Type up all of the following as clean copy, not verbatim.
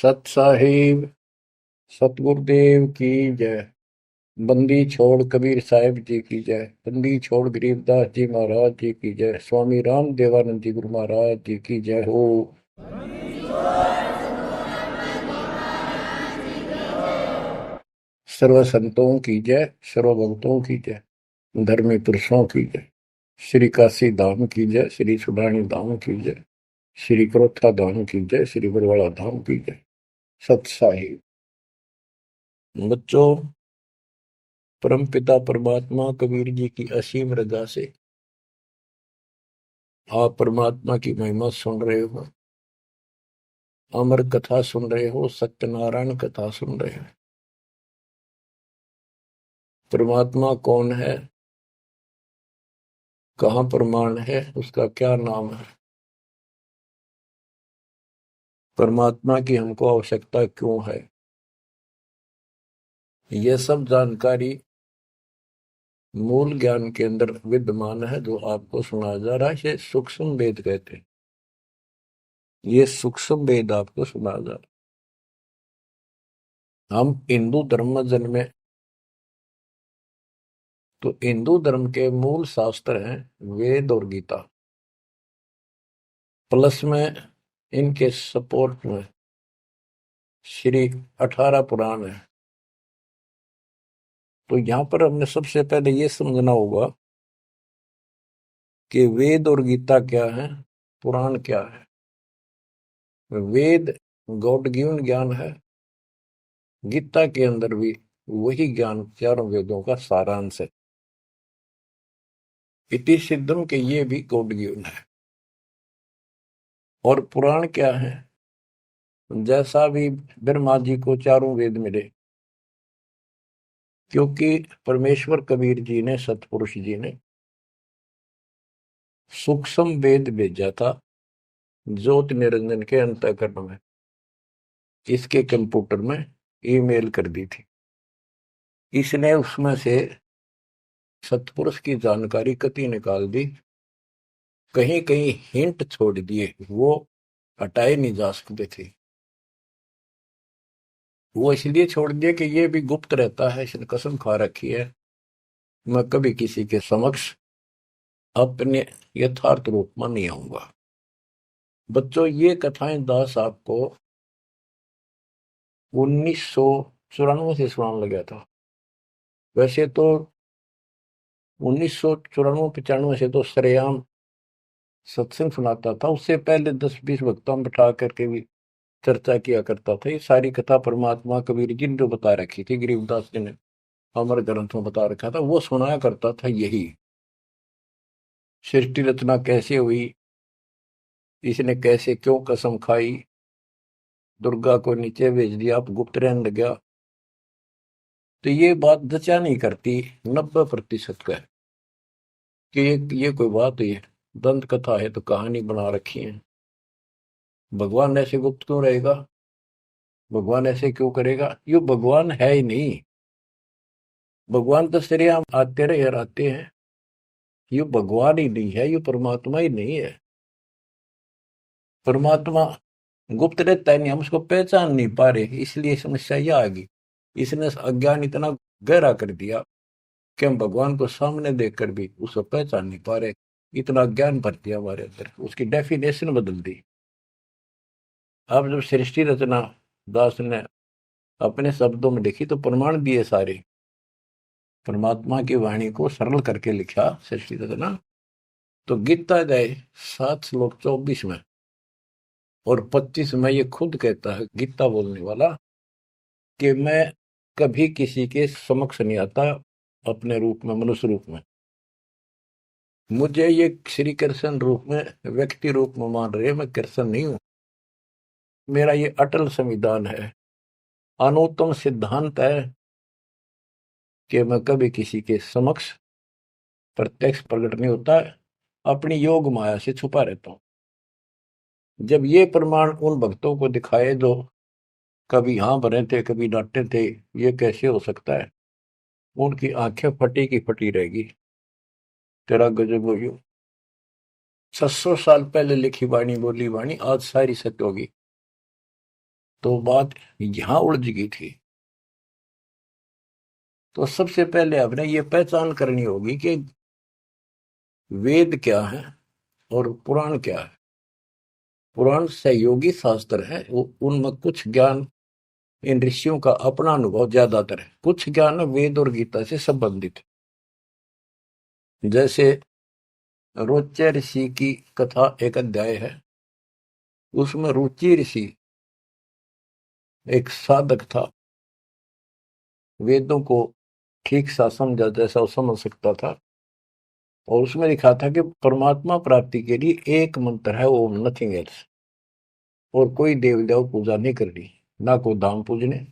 सत साहिब सतगुरुदेव की जय। बंदी छोड़ कबीर साहिब जी की जय। बंदी छोड़ गरीबदास जी महाराज जी की जय। स्वामी राम देवानंद जी गुरु महाराज जी की जय हो। सर्व संतों की जय, सर्व भक्तों की जय, धर्मी पुरुषों की जय। श्री काशी धाम की जय, श्री सुडानी धाम की जय, श्री क्रोथा धाम की जय, श्री बरवाड़ा धाम की जय। सत साहिब बच्चों, परमपिता परमात्मा कबीर जी की असीम रजा से आप परमात्मा की महिमा सुन रहे हो, अमर कथा सुन रहे हो, सत्यनारायण कथा सुन रहे हो। परमात्मा कौन है, कहाँ प्रमाण है, उसका क्या नाम है, परमात्मा की हमको आवश्यकता क्यों है, यह सब जानकारी मूल ज्ञान के अंदर विद्यमान है जो आपको सुनाया जा रहा है। ये सूक्ष्म वेद कहते हैं। ये सूक्ष्म वेद आपको सुनाया जा रहा है। हम हिंदू धर्म में जन्मे तो हिंदू धर्म के मूल शास्त्र हैं वेद और गीता, प्लस में इनके सपोर्ट में श्री 18 पुराण है। तो यहां पर हमने सबसे पहले ये समझना होगा कि वेद और गीता क्या है, पुराण क्या है। वेद गॉड गिवन ज्ञान है, गीता के अंदर भी वही ज्ञान चारों वेदों का सारांश है। इति सिद्धम के ये भी गॉड गिवन है। और पुराण क्या है, जैसा भी ब्रह्मा जी को चारों वेद मिले, क्योंकि परमेश्वर कबीर जी ने, सतपुरुष जी ने सूक्ष्म वेद भेजा था ज्योत निरंजन के अंतःकरण में, इसके कंप्यूटर में ईमेल कर दी थी। इसने उसमें से सतपुरुष की जानकारी कति निकाल दी, कहीं कहीं हिंट छोड़ दिए, वो हटाए नहीं जा सकते थे। वो इसलिए छोड़ दिए कि ये भी गुप्त रहता है, इसने कसम खा रखी है मैं कभी किसी के समक्ष अपने यथार्थ रूप में नहीं आऊंगा। बच्चों, ये कथाएं दास आपको 1994 से सुनाने लगा था। वैसे तो 1994-95 से तो सरेआम सत्संग सुनाता था, उससे पहले 10-20 वक्ता बिठा करके भी चर्चा किया करता था। ये सारी कथा परमात्मा कबीर जी ने जो बता रखी थी, गरीबदास जी ने अमर ग्रंथों में बता रखा था, वो सुनाया करता था। यही सृष्टि रचना कैसे हुई, इसने कैसे क्यों कसम खाई, दुर्गा को नीचे भेज दिया, आप गुप्त रहने लग गया, तो ये बात जचा नहीं करती 90% का है कि ये कोई बात है, दंत कथा है तो कहानी बना रखी है। भगवान ऐसे गुप्त क्यों रहेगा, भगवान ऐसे क्यों करेगा, ये भगवान है ही नहीं। भगवान तो श्रेआम आते रहे और आते हैं, ये भगवान ही नहीं है, ये परमात्मा ही नहीं है। परमात्मा गुप्त रहता है नहीं, हम उसको पहचान नहीं पा रहे, इसलिए समस्या यह आ गई। इसने अज्ञान इतना गहरा कर दिया कि हम भगवान को सामने देखकर भी उसको पहचान नहीं पा रहे। इतना ज्ञान भर दिया हमारे अंदर, उसकी डेफिनेशन बदल दी। अब जब सृष्टि रचना दास ने अपने शब्दों में लिखी तो प्रमाण दिए सारे, परमात्मा की वाणी को सरल करके लिखा सृष्टि रचना। तो गीता गए 7 श्लोक 24 में और 25 में ये खुद कहता है गीता बोलने वाला कि मैं कभी किसी के समक्ष नहीं आता अपने रूप में, मनुष्य रूप में। मुझे ये श्री कृष्ण रूप में, व्यक्ति रूप में मान रहे, मैं कृष्ण नहीं हूं। मेरा ये अटल संविधान है, अनुत्तम सिद्धांत है कि मैं कभी किसी के समक्ष प्रत्यक्ष प्रकट नहीं होता, अपनी योग माया से छुपा रहता हूं। जब ये प्रमाण उन भक्तों को दिखाए जो कभी हाँ भरे थे, कभी डांटे थे, ये कैसे हो सकता है, उनकी आंखें फटी की फटी रहेगी। तेरा गजब हो, 600 साल पहले लिखी वाणी, बोली वाणी आज सारी सत्य होगी। तो बात यहां उलझ गई थी। तो सबसे पहले आपने ये पहचान करनी होगी कि वेद क्या है और पुराण क्या है। पुराण सहयोगी शास्त्र है, उनमें कुछ ज्ञान इन ऋषियों का अपना अनुभव ज्यादातर है, कुछ ज्ञान वेद और गीता से संबंधित। जैसे रोच्य ऋषि की कथा एक अध्याय है, उसमें रुचि ऋषि एक साधक था, वेदों को ठीक सा समझा जैसा वो समझ सकता था, और उसमें लिखा था कि परमात्मा प्राप्ति के लिए एक मंत्र है, वो नथिंग एल्स, और कोई देव देव पूजा नहीं करनी, ना कोई धाम पूजने,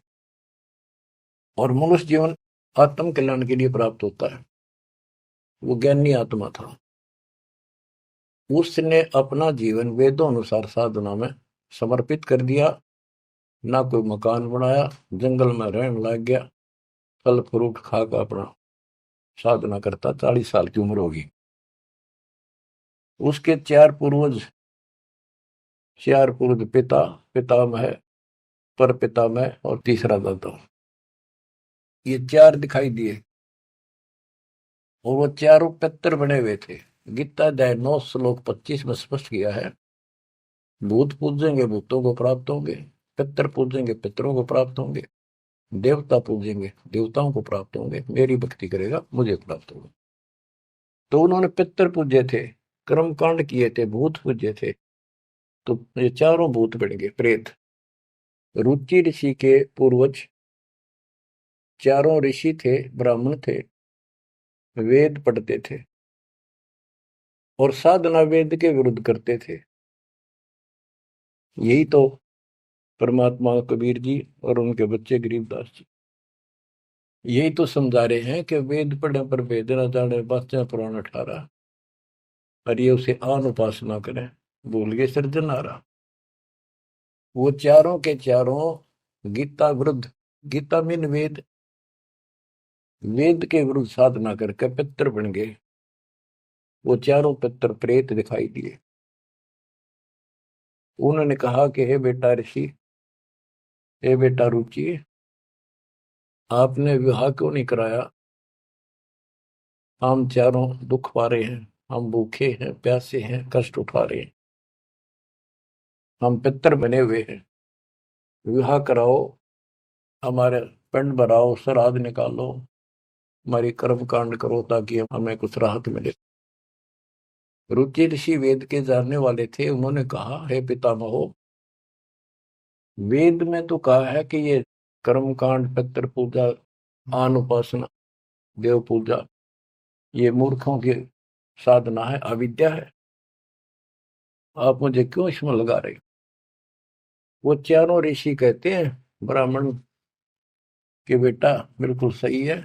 और मनुष्य जीवन आत्म कल्याण के लिए प्राप्त होता है। वो ज्ञानी आत्मा था। उसने अपना जीवन वेदों अनुसार साधना में समर्पित कर दिया, ना कोई मकान बनाया, जंगल में रहने लग गया, फल फ्रूट खाकर अपना साधना करता। 40 साल की उम्र होगी। उसके चार पूर्वज पिता, पितामह, पर पितामह और तीसरा दादा, ये चार दिखाई दिए, और वो चारों पितर बने हुए थे। गीता अध्याय 9 श्लोक 25 में स्पष्ट किया है, भूत पूजेंगे भूतों को प्राप्त होंगे, पितर पूजेंगे पितरों को प्राप्त होंगे, देवता पूजेंगे देवताओं को प्राप्त होंगे, मेरी भक्ति करेगा मुझे प्राप्त होगा। तो उन्होंने पितर पूजे थे, कर्म कांड किए थे, भूत पूजे थे, तो ये चारों भूत बन गए प्रेत। रुचि ऋषि के पूर्वज चारों ऋषि थे, ब्राह्मण थे, वेद पढ़ते थे और साधना वेद के विरुद्ध करते थे। यही तो परमात्मा कबीर जी और उनके बच्चे गरीबदास जी यही तो समझा रहे हैं कि वेद पढ़ने पर वेद न जाने, बातें पुराण 18, और ये उसे आन उपासना करें, भूल गए सृजनहारा। वो चारों के चारों गीता विरुद्ध, गीता मीन वेद, वेद के विरुद्ध साधना करके पितर बन गए। वो चारों पितर प्रेत दिखाई दिए। उन्होंने कहा कि हे बेटा ऋषि, हे बेटा रुचि, आपने विवाह क्यों नहीं कराया? हम चारों दुख पा रहे हैं, हम भूखे हैं, प्यासे हैं, कष्ट उठा रहे हैं, हम पितर बने हुए हैं, विवाह कराओ, हमारे पिंड भराओ, श्राद्ध निकालो, हमारी कर्म कांड करो ताकि हमें कुछ राहत मिले। रुचि ऋषि वेद के जानने वाले थे। उन्होंने कहा, हे पितामहो, वेद में तो कहा है कि ये कर्म कांड, पितृ पूजा, आन उपासना, देव पूजा, ये मूर्खों की साधना है, अविद्या है, आप मुझे क्यों इसमें लगा रहे? वो चारों ऋषि कहते हैं ब्राह्मण के बेटा बिल्कुल सही है,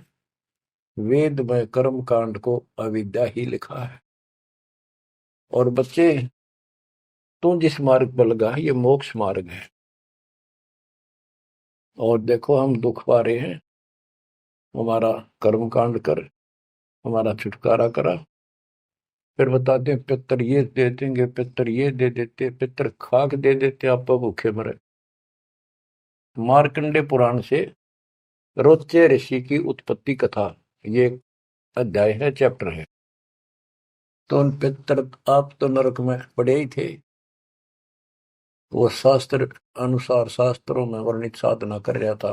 वेद में कर्म कांड को अविद्या ही लिखा है, और बच्चे तू जिस मार्ग पर लगा है ये मोक्ष मार्ग है, और देखो हम दुख पा रहे हैं, हमारा कर्म कांड कर, हमारा छुटकारा करा। फिर बताते हैं पितर ये दे देंगे, पितर ये दे देते, पितर खाक दे देते, आप भूखे मरे। मार्कंडे पुराण से रोच्य ऋषि की उत्पत्ति कथा, ये अध्याय है, चैप्टर है। तो उन पितर, आप तो नरक में पड़े ही थे, वो शास्त्र अनुसार शास्त्रों में वर्णित साधना कर रहा था,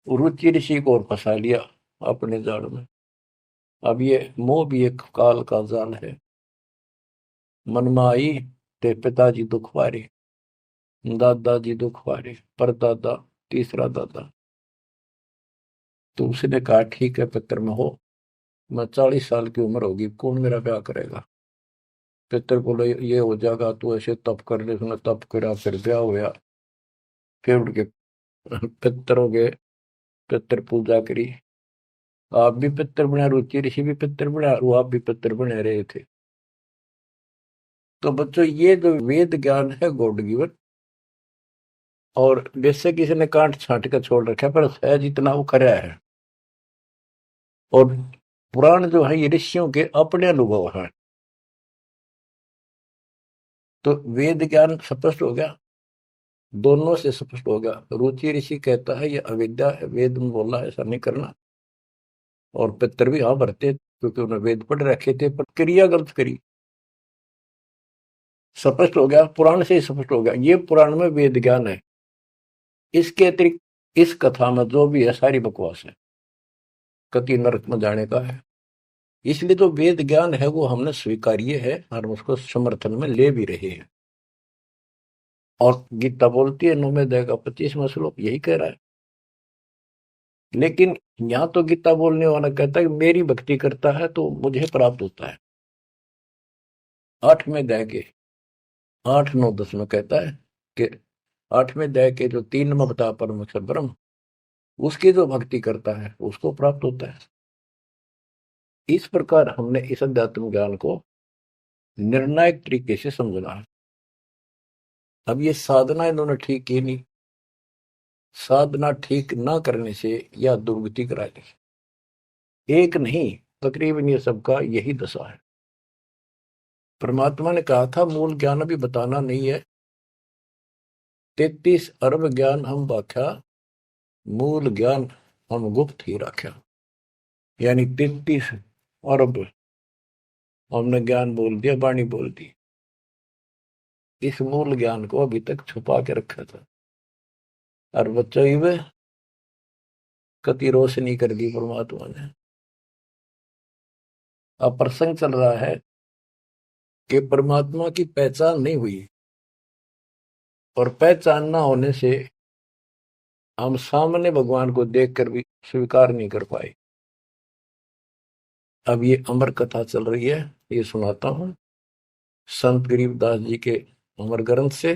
रुचि ऋषि को और फंसा लिया अपने जाल में। अब ये मोह भी एक काल का जाल है। मन में आई ते पिताजी दुख पारे, दादाजी दुख पारे, परदादा, तीसरा दादा। तो उसने कहा ठीक है पितर में हो, मैं 40 साल की उम्र होगी, कौन मेरा ब्याह करेगा? पितर बोले ये हो जाएगा, तू ऐसे तप कर ले। उसने तप करा, फिर ब्याह हुआ, फिर उनके पितर हो गए, पितर पूजा करी। आप भी पितर बना, रुचि ऋषि भी पितर बना, और आप भी पितर बने रहे थे। तो बच्चों ये जो वेद ज्ञान है गॉड गिवन, और जैसे किसी ने कांट छांट कर छोड़ रखा है, पर सहज इतना वो करा है। और पुराण जो है ये ऋषियों के अपने अनुभव हैं। तो वेद ज्ञान स्पष्ट हो गया, दोनों से स्पष्ट हो गया। रुचि ऋषि कहता है ये अविद्या है, वेद में बोला है ऐसा नहीं करना। और पितर भी हाँ भरते क्योंकि उन्होंने वेद पढ़ रखे थे, पर क्रिया गलत करी। स्पष्ट हो गया, पुराण से ही स्पष्ट हो गया, ये पुराण में वेद ज्ञान है। इसके अतिरिक्त इस कथा में जो भी है सारी बकवास है, कति नरक में जाने का है। इसलिए तो वेद ज्ञान है वो हमने स्वीकार्य है और उसको समर्थन में ले भी रहे हैं। और गीता बोलती है 9वें अध्याय का 25वां श्लोक यही कह रहा है। लेकिन यहाँ तो गीता बोलने वाला कहता है कि मेरी भक्ति करता है तो मुझे प्राप्त होता है। 8वें अध्याय के 8, 9, 10 में कहता है कि 8वें अध्याय के जो 3 में बता परमेश्वर ब्रह्म, उसकी जो भक्ति करता है उसको प्राप्त होता है। इस प्रकार हमने इस अध्यात्म ज्ञान को निर्णायक तरीके से समझना है। अब ये साधना इन्होंने ठीक की नहीं। साधना ठीक ना करने से या दुर्गति कराने से एक नहीं, तकरीबन ये सबका यही दशा है। परमात्मा ने कहा था मूल ज्ञान अभी बताना नहीं है, 33 अरब ज्ञान हम बाख्या, मूल ज्ञान हम गुप्त ही रख्या। यानी 33 अरब हमने ज्ञान बोल दिया, वाणी बोल दी। इस मूल ज्ञान को अभी तक छुपा के रखा था और बच्चों में कति रोशनी कर दी परमात्मा ने। अब प्रसंग चल रहा है कि परमात्मा की पहचान नहीं हुई, और पहचान ना होने से हम सामने भगवान को देखकर भी स्वीकार नहीं कर पाए। अब ये अमर कथा चल रही है, ये सुनाता हूं संत गरीबदास जी के अमर ग्रंथ से,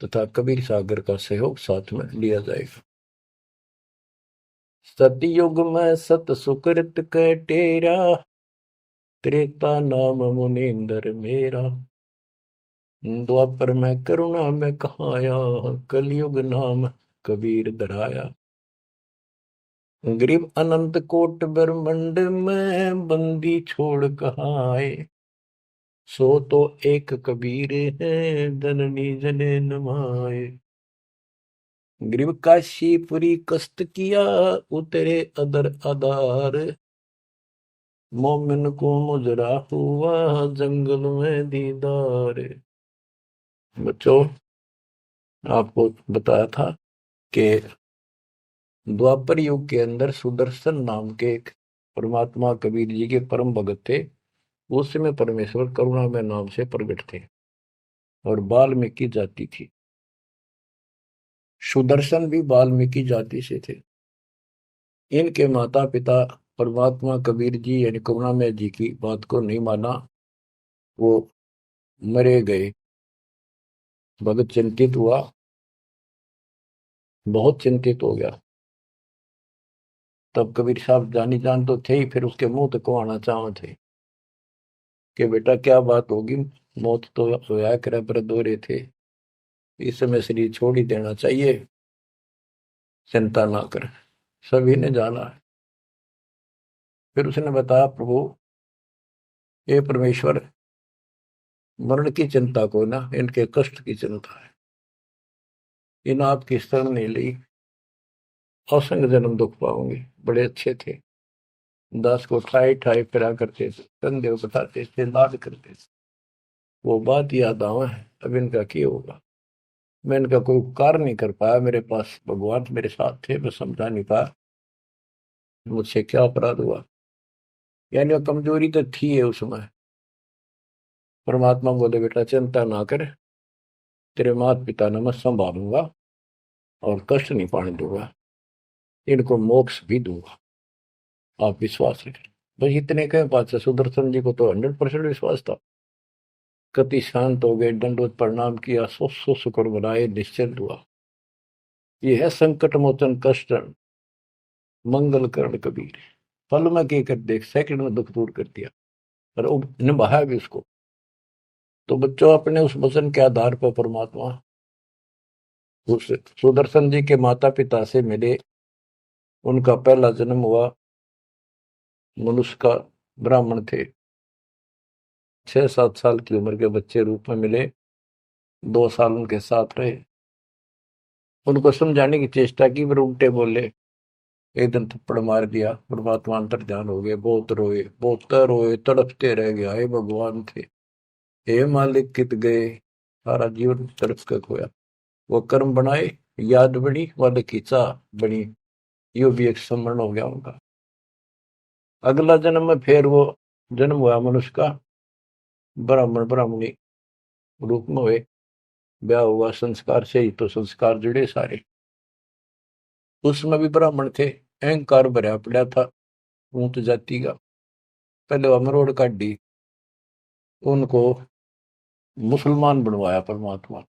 तथा कबीर सागर का सहयोग साथ में लिया जाएगा। सतयुग में सत सुकृत कै टेरा, त्रेता नाम मुनींद्र मेरा, द्वापर में करुणा में कहाया, कलयुग नाम कबीर धराया। गरीब अनंत कोट ब्रह्मंड में बंदी छोड़ कहाँ आए, सो तो एक कबीर है जननी जने नमाए। गरीब काशीपुरी कष्ट किया, उतरे अदर आधार, मोमिन को मुजरा हुआ जंगल में दीदार। बच्चों, आपको बताया था कि द्वापर युग के अंदर सुदर्शन नाम के एक परमात्मा कबीर जी के परम भगत थे। उस समय परमेश्वर करुणा में नाम से प्रकट थे और वाल्मीकि जाति थी। सुदर्शन भी वाल्मीकि जाति से थे। इनके माता पिता परमात्मा कबीर जी यानी करुणामय जी की बात को नहीं माना, वो मरे गए। भगत चिंतित हुआ, बहुत चिंतित हो गया। तब कबीर साहब जानी जान तो थे ही, फिर उसके मुंह तक को आना चाह थे कि बेटा क्या बात होगी, मौत तो होया करे पर दौरे थे, इस समय शरीर छोड़ ही देना चाहिए, चिंता ना कर। सभी ने जाना है। फिर उसने बताया प्रभु ये परमेश्वर, मरण की चिंता को ना, इनके कष्ट की चिंता है, इन आपकी शरण नहीं ली, असंग जन्म दुख पाओगे। बड़े अच्छे थे, दास को ठाई ठाई फिरा करते थे, कंधे बताते थे, लाड करते थे। वो बात याद आवा है, अब इनका क्या होगा। मैं इनका कोई उपकार नहीं कर पाया, मेरे पास भगवान मेरे साथ थे, मैं समझा नहीं पाया मुझसे क्या अपराध हुआ। यानी वो कमजोरी तो थी है उसमें। परमात्मा बोले बेटा चिंता ना कर, तेरे माता पिता ने मैं संभालूंगा और कष्ट नहीं पाने दूंगा, इनको मोक्ष भी दूंगा, आप विश्वास रखें। बस इतने कहे बात से सुदर्शन जी को तो 100% विश्वास था। कति शांत हो गए, दंडवत प्रणाम किया, सो शुक्र बनाए, निश्चिंत हुआ। ये है संकट मोचन कष्ट मंगल करण कबीर। फल में के कर देख, सेकंड में दुख दूर कर दिया और निभाया भी उसको। तो बच्चों, अपने उस वचन के आधार पर परमात्मा उस सुदर्शन जी के माता पिता से मिले। उनका पहला जन्म हुआ, मनुष्य का ब्राह्मण थे, 6-7 साल की उम्र के बच्चे रूप में मिले, 2 साल उनके साथ रहे। उनको समझाने की चेष्टा की, पर उल्टे बोले। एक दिन थप्पड़ मार दिया, परमात्मा अंतर ध्यान हो गए, बहुत रोए, तड़पते रह गए, हे भगवान थे, हे मालिक कित गए, सारा जीवन तड़प कर खोया। वो कर्म बनाए, याद बनी, वाले खींचा बनी, यो भी एक स्मरण हो गया उनका। अगला जन्म में फिर वो जन्म हुआ मनुष्य का, ब्राह्मण ब्राह्मणी रूप में हुए, ब्याह हुआ, संस्कार से ही तो संस्कार जुड़े सारे। उसमें भी ब्राह्मण थे, अहंकार भरा पड़ा था ऊंच जाति का। पहले वह मरोड़ काटी, उनको मुसलमान बनवाया परमात्मा।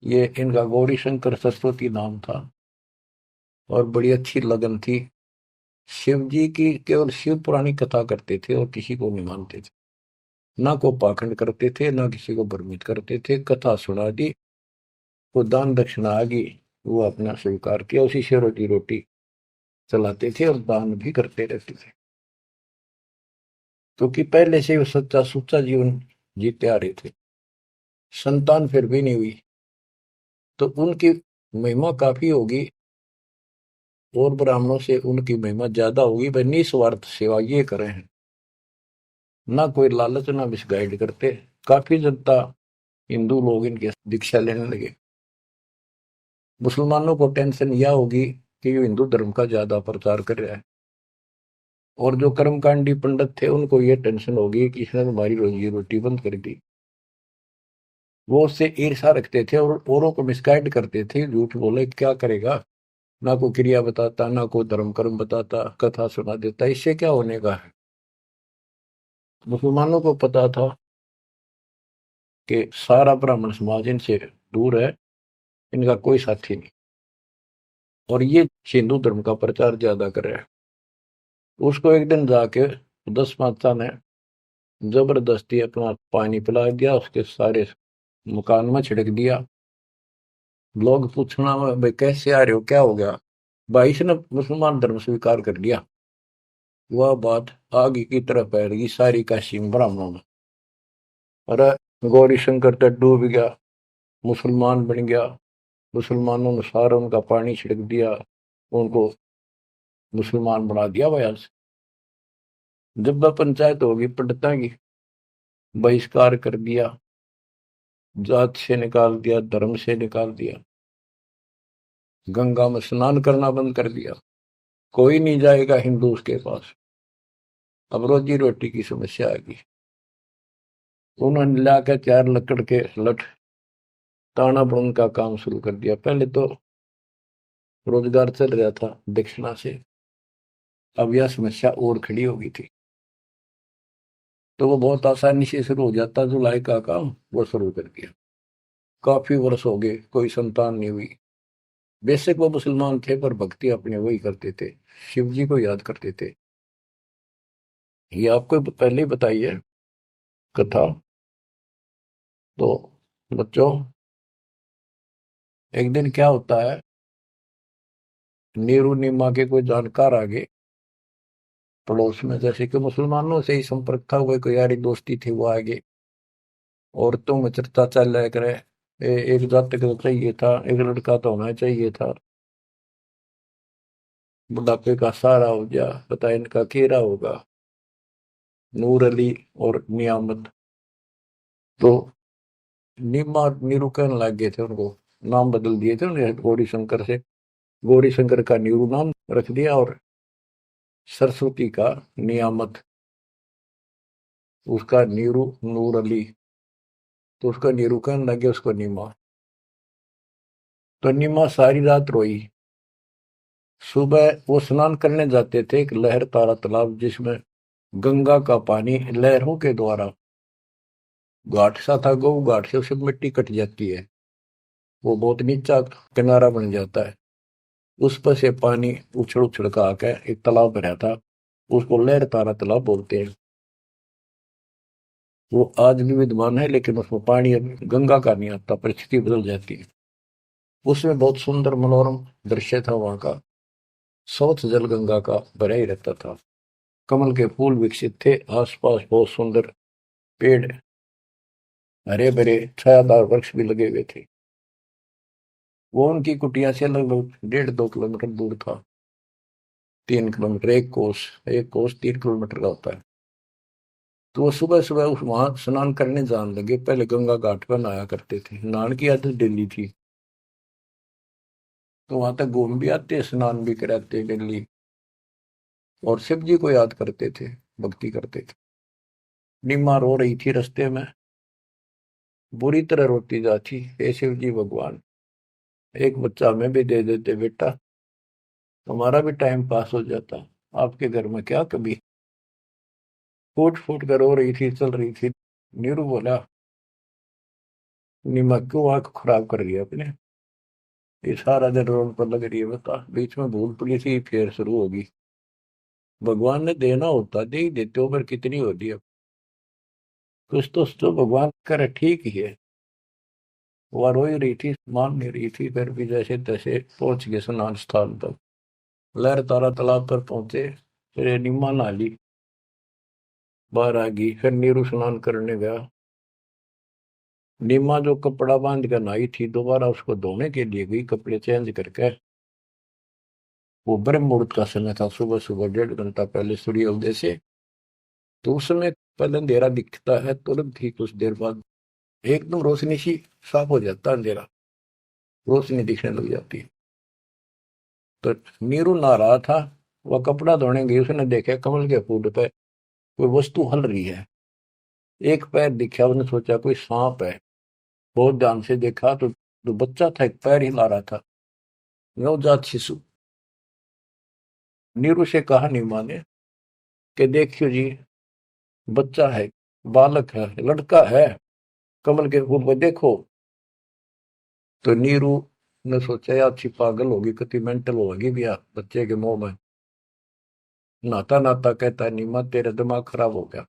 ये इनका गौरी शंकर सरस्वती नाम था, और बड़ी अच्छी लगन थी। शिव जी की केवल शिव पुरानी कथा करते थे और किसी को नहीं मानते थे, ना को पाखंड करते थे, ना किसी को भ्रमित करते थे। कथा सुना दी, वो दान दक्षिणा आ गई, वो अपना स्वीकार किया, उसी से रोटी रोटी चलाते थे और दान भी करते रहते थे, क्योंकि पहले से वो सच्चा सुच्चा जीवन जीते आ रहे थे। संतान फिर भी नहीं हुई, तो उनकी महिमा काफी होगी, और ब्राह्मणों से उनकी महिमा ज्यादा होगी। भाई निस्वार्थ सेवा ये करे हैं, ना कोई लालच, ना मिसगाइड करते। काफी जनता, हिंदू लोग इनके दीक्षा लेने लगे। मुसलमानों को टेंशन यह होगी कि ये हिंदू धर्म का ज्यादा प्रचार कर रहा है, और जो कर्मकांडी पंडित थे उनको ये टेंशन होगी कि इसने हमारी रोजी रोटी बंद कर दी। वो उससे ईर्षा रखते थे और औरों को मिसगाइड करते थे, झूठ बोले क्या करेगा, ना कोई क्रिया बताता, ना कोई धर्म कर्म बताता, कथा सुना देता, इससे क्या होने का है। मुसलमानों को पता था कि सारा ब्राह्मण समाज इनसे दूर है, इनका कोई साथी नहीं, और ये हिंदू धर्म का प्रचार ज्यादा कर रहा है। उसको एक दिन जाके 10 माता ने जबरदस्ती अपना पानी पिला दिया, उसके सारे मकान में छिड़क दिया। लोग पूछना, भाई कैसे आ रहे हो, क्या हो गया? भाई इसने मुसलमान धर्म स्वीकार कर लिया। वह बात आगे की तरफ फैल गई सारी काशी में, ब्राह्मणों में। अरे गौरी शंकर तो डूब गया, मुसलमान बन गया, मुसलमानों ने सारा उनका पानी छिड़क दिया, उनको मुसलमान बना दिया बयान से। जब वह पंचायत होगी पंडितां की, बहिष्कार कर दिया, जात से निकाल दिया, धर्म से निकाल दिया, गंगा में स्नान करना बंद कर दिया, कोई नहीं जाएगा हिंदू उसके पास। अब रोजी रोटी की समस्या आ गई। उन्होंने लाकर 4 लकड़ के लठ ताना बुन का काम शुरू कर दिया। पहले तो रोजगार चल रहा था दक्षिणा से, अब यह समस्या और खड़ी हो गई थी, तो वो बहुत आसानी से शुरू हो जाता। जुलाई का काम वो शुरू कर दिया। काफी वर्ष हो गए, कोई संतान नहीं हुई। बेशक वो मुसलमान थे, पर भक्ति अपने वही करते थे, शिव जी को याद करते थे। ये आपको पहले ही बताइए कथा। तो बच्चों, एक दिन क्या होता है, नीरू नीमा के कोई जानकार आ गए पड़ोस में, जैसे कि मुसलमानों से ही संपर्क था, कोई कोई यारी दोस्ती थी, वो आगे औरतों में चर्चा चल रहा करे, एक जातक तो चाहिए था, एक लड़का तो होना चाहिए था, बुढ़ापे का सहारा हो गया, पता इनका केरा होगा, नूर अली और नियामत। तो नीमा नीरू कहने लग गए थे उनको, नाम बदल दिए थे उन्हें, गौरी शंकर से गौरी शंकर का नीरू नाम रख दिया, और सरस्वती का नियामत, उसका नीरू नूर अली, तो उसका नीरू कहने लगे उसको नीमा। तो नीमा सारी रात रोई। सुबह वो स्नान करने जाते थे एक लहर तारा तालाब, जिसमें गंगा का पानी लहरों के द्वारा, घाट सा था, गौ घाट से उसे मिट्टी कट जाती है, वो बहुत नीचा किनारा बन जाता है, उस पर से पानी उछल उछल का आकर एक तालाब भरा था, उसको लहर तारा तालाब बोलते हैं। वो आज भी विद्यमान है, लेकिन उसमें पानी अब गंगा का नहीं आता, परिस्थिति बदल जाती है। उसमें बहुत सुंदर मनोरम दृश्य था वहां का, स्वच्छ जल गंगा का भरा ही रहता था, कमल के फूल विकसित थे, आसपास बहुत सुंदर पेड़, हरे भरे छायादार वृक्ष भी लगे हुए थे। वो उनकी कुटिया से लगभग 1.5-2 किलोमीटर दूर था। 3 किलोमीटर, एक कोस 3 किलोमीटर का होता है। तो वो सुबह सुबह उस वहां स्नान करने जाने लगे। पहले गंगा घाट पर नहाया करते थे, नहान की आदत डेली थी। तो वहां तक घूम भी आते, स्नान भी कराते डेली, और शिव जी को याद करते थे, भक्ति करते थे। निम्मा रो रही थी रास्ते में, बुरी तरह रोती जाती, हे शिव जी भगवान, एक बच्चा हमें भी दे देते बेटा, हमारा भी टाइम पास हो जाता, आपके घर में क्या कभी। फूट फूट कर रो रही थी, चल रही थी। नीरू बोला, निम्मा क्यों आंख खराब कर रही है अपने, ये सारा दिन रोड पर लग रही है, बता बीच में भूल पड़ी थी फिर शुरू होगी। भगवान ने देना होता दे ही देते हो, पर कितनी होती है। कुछ तो भगवान करे ठीक ही है। वह रो ही रही थी, मान नहीं रही थी, फिर भी जैसे तैसे पहुंच गए स्नान स्थान तक। लहर तारा तालाब पर पहुंचे, फिर ये निम्मा नहा ली, बाहर आ गई, फिर नीरू स्नान करने गया। निम्मा जो कपड़ा बांध कर नहाई थी, दोबारा उसको धोने के लिए गई, कपड़े चेंज करके। वो ब्रह्म मुहूर्त का समय था, सुबह सुबह 1.5 घंटा पहले सूर्य उदय से। तो उस समय पहले अंधेरा दिखता है, तुरंत ही कुछ देर बाद एकदम रोशनी सी साफ हो जाता है अंधेरा, रोशनी दिखने लग जाती है। तो नीरू नहा रहा था, वह कपड़ा धोने गई, उसने देखा कमल के फूल पे कोई वस्तु हल रही है। एक पैर दिखा, उसने सोचा कोई सांप है। बहुत ध्यान से देखा तो जो बच्चा था एक पैर हिला रहा था, नवजात शिशु। नीरू से कहा नीमा ने कि देखियो जी, बच्चा है, बालक है, लड़का है, कमल के फूल पर देखो। तो नीरू ने सोचा यार अच्छी पागल होगी, कितनी मेंटल होगी भैया बच्चे के मुंह में। नहाता नहाता कहता है, नीमा तेरा दिमाग खराब हो गया,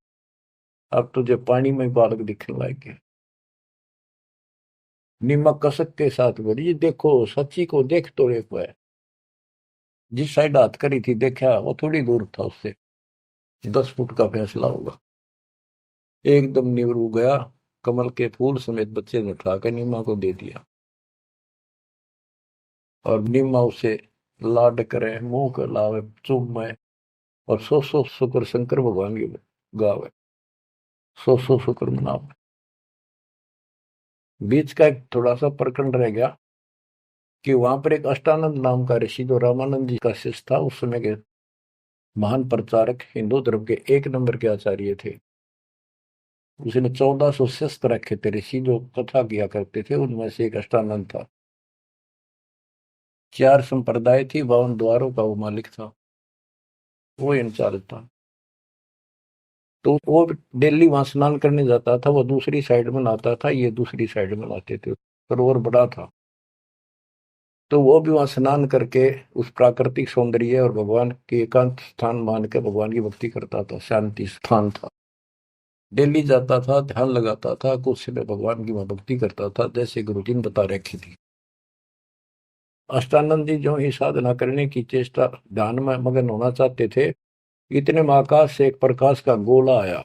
अब तुझे पानी में ही बालक दिखने लायक। नीमक कसक के साथ बोली, देखो सच्ची को देख तो एक है। जिस साइड हाथ करी थी देखा, वो थोड़ी दूर था उससे, 10 फुट का फैसला होगा। एकदम निवरू गया, कमल के फूल समेत बच्चे ने उठाकर नीमा को दे दिया। और नीमा उसे लाड करे, मुंह कर लावे, चूमे, और सौ शुक्र शंकर भगवान की गावे, सौ शुक्र मनावे। बीच का एक थोड़ा सा प्रकरण रह गया कि वहां पर एक अष्टानंद नाम का ऋषि, जो रामानंद जी का शिष्य था, उस समय के महान प्रचारक, हिंदू धर्म के 1 नंबर के आचार्य थे। उसने 1400 शस्त्र रखे थे ऋषि, जो कथा किया करते थे, उनमें से एक अष्टानंद था। 4 संप्रदाय थी, 52 द्वारों का वो मालिक था, वो इंचार्ज था। तो वो डेली वहां स्नान करने जाता था, वो दूसरी साइड में नहाता था, ये दूसरी साइड में नहाते थे, सरोवर बड़ा था। तो वो भी वहां स्नान करके उस प्राकृतिक सौंदर्य और भगवान के एकांत स्थान मान के भगवान की भक्ति करता था, शांति स्थान था। डेली जाता था, ध्यान लगाता था, कुछ समय भगवान की वहां भक्ति करता था, जैसे गुरु जी ने बता रखी थी। अष्टानंद जी जो ही साधना करने की चेष्टा, ध्यान में मगन होना चाहते थे, इतने में आकाश से एक प्रकाश का गोला आया।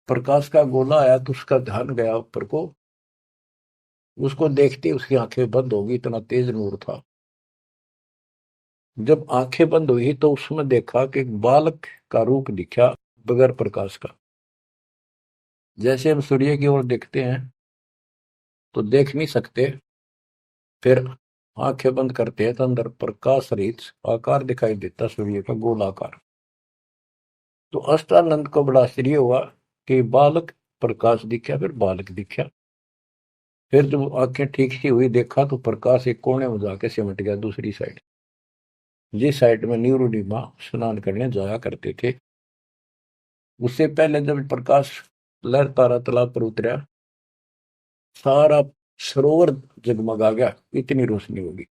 प्रकाश का गोला आया तो उसका ध्यान गया ऊपर को, उसको देखते उसकी आंखें बंद हो गई, इतना तेज नूर था। जब आंखें बंद हुई तो उसमें देखा कि एक बालक का रूप दिखा, बगैर प्रकाश का। जैसे हम सूर्य की ओर देखते हैं तो देख नहीं सकते, फिर आंखें बंद करते हैं तो अंदर प्रकाश रहित आकार दिखाई देता, सूर्य का गोलाकार। तो अष्टानंद को बड़ा आश्चर्य हुआ कि बालक प्रकाश दिखा, फिर बालक दिखा। फिर जब आंखें ठीक सी हुई, देखा तो प्रकाश एक कोने में जाके सिमट गया दूसरी साइड, जिस साइड में नीरू नीमा स्नान करने जाया करते थे। उससे पहले जब प्रकाश लहर तारा तालाब पर उतरा, सारा सरोवर जगमगा गया, इतनी रोशनी होगी,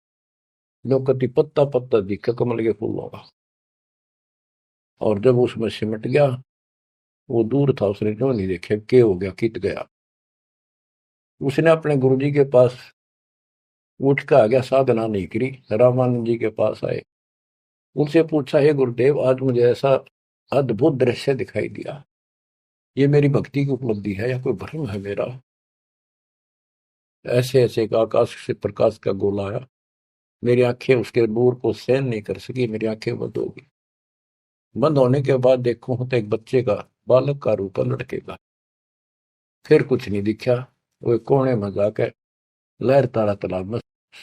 जो कति पत्ता पत्ता दिखा कमल के फूलों का। और जब उसमें सिमट गया, वो दूर था, उसने क्यों नहीं देखे क्या हो गया, कित गया। उसने अपने गुरुजी के पास उठ के आ गया, साधना नहीं करी, रामानंद जी के पास आए, उनसे पूछा, हे गुरुदेव, आज मुझे ऐसा अद्भुत दृश्य दिखाई दिया, ये मेरी भक्ति की उपलब्धि है या कोई भ्रम है मेरा। ऐसे ऐसे का आकाश से प्रकाश का गोला आया, मेरी आंखें उसके नूर को सहन नहीं कर सकी, मेरी आंखें बंद हो गई। बंद होने के बाद देखूं तो एक बच्चे का, बालक का रूप है, लड़के का। फिर कुछ नहीं दिखा। वो एक कोने में जाकर लहर तारा तालाब में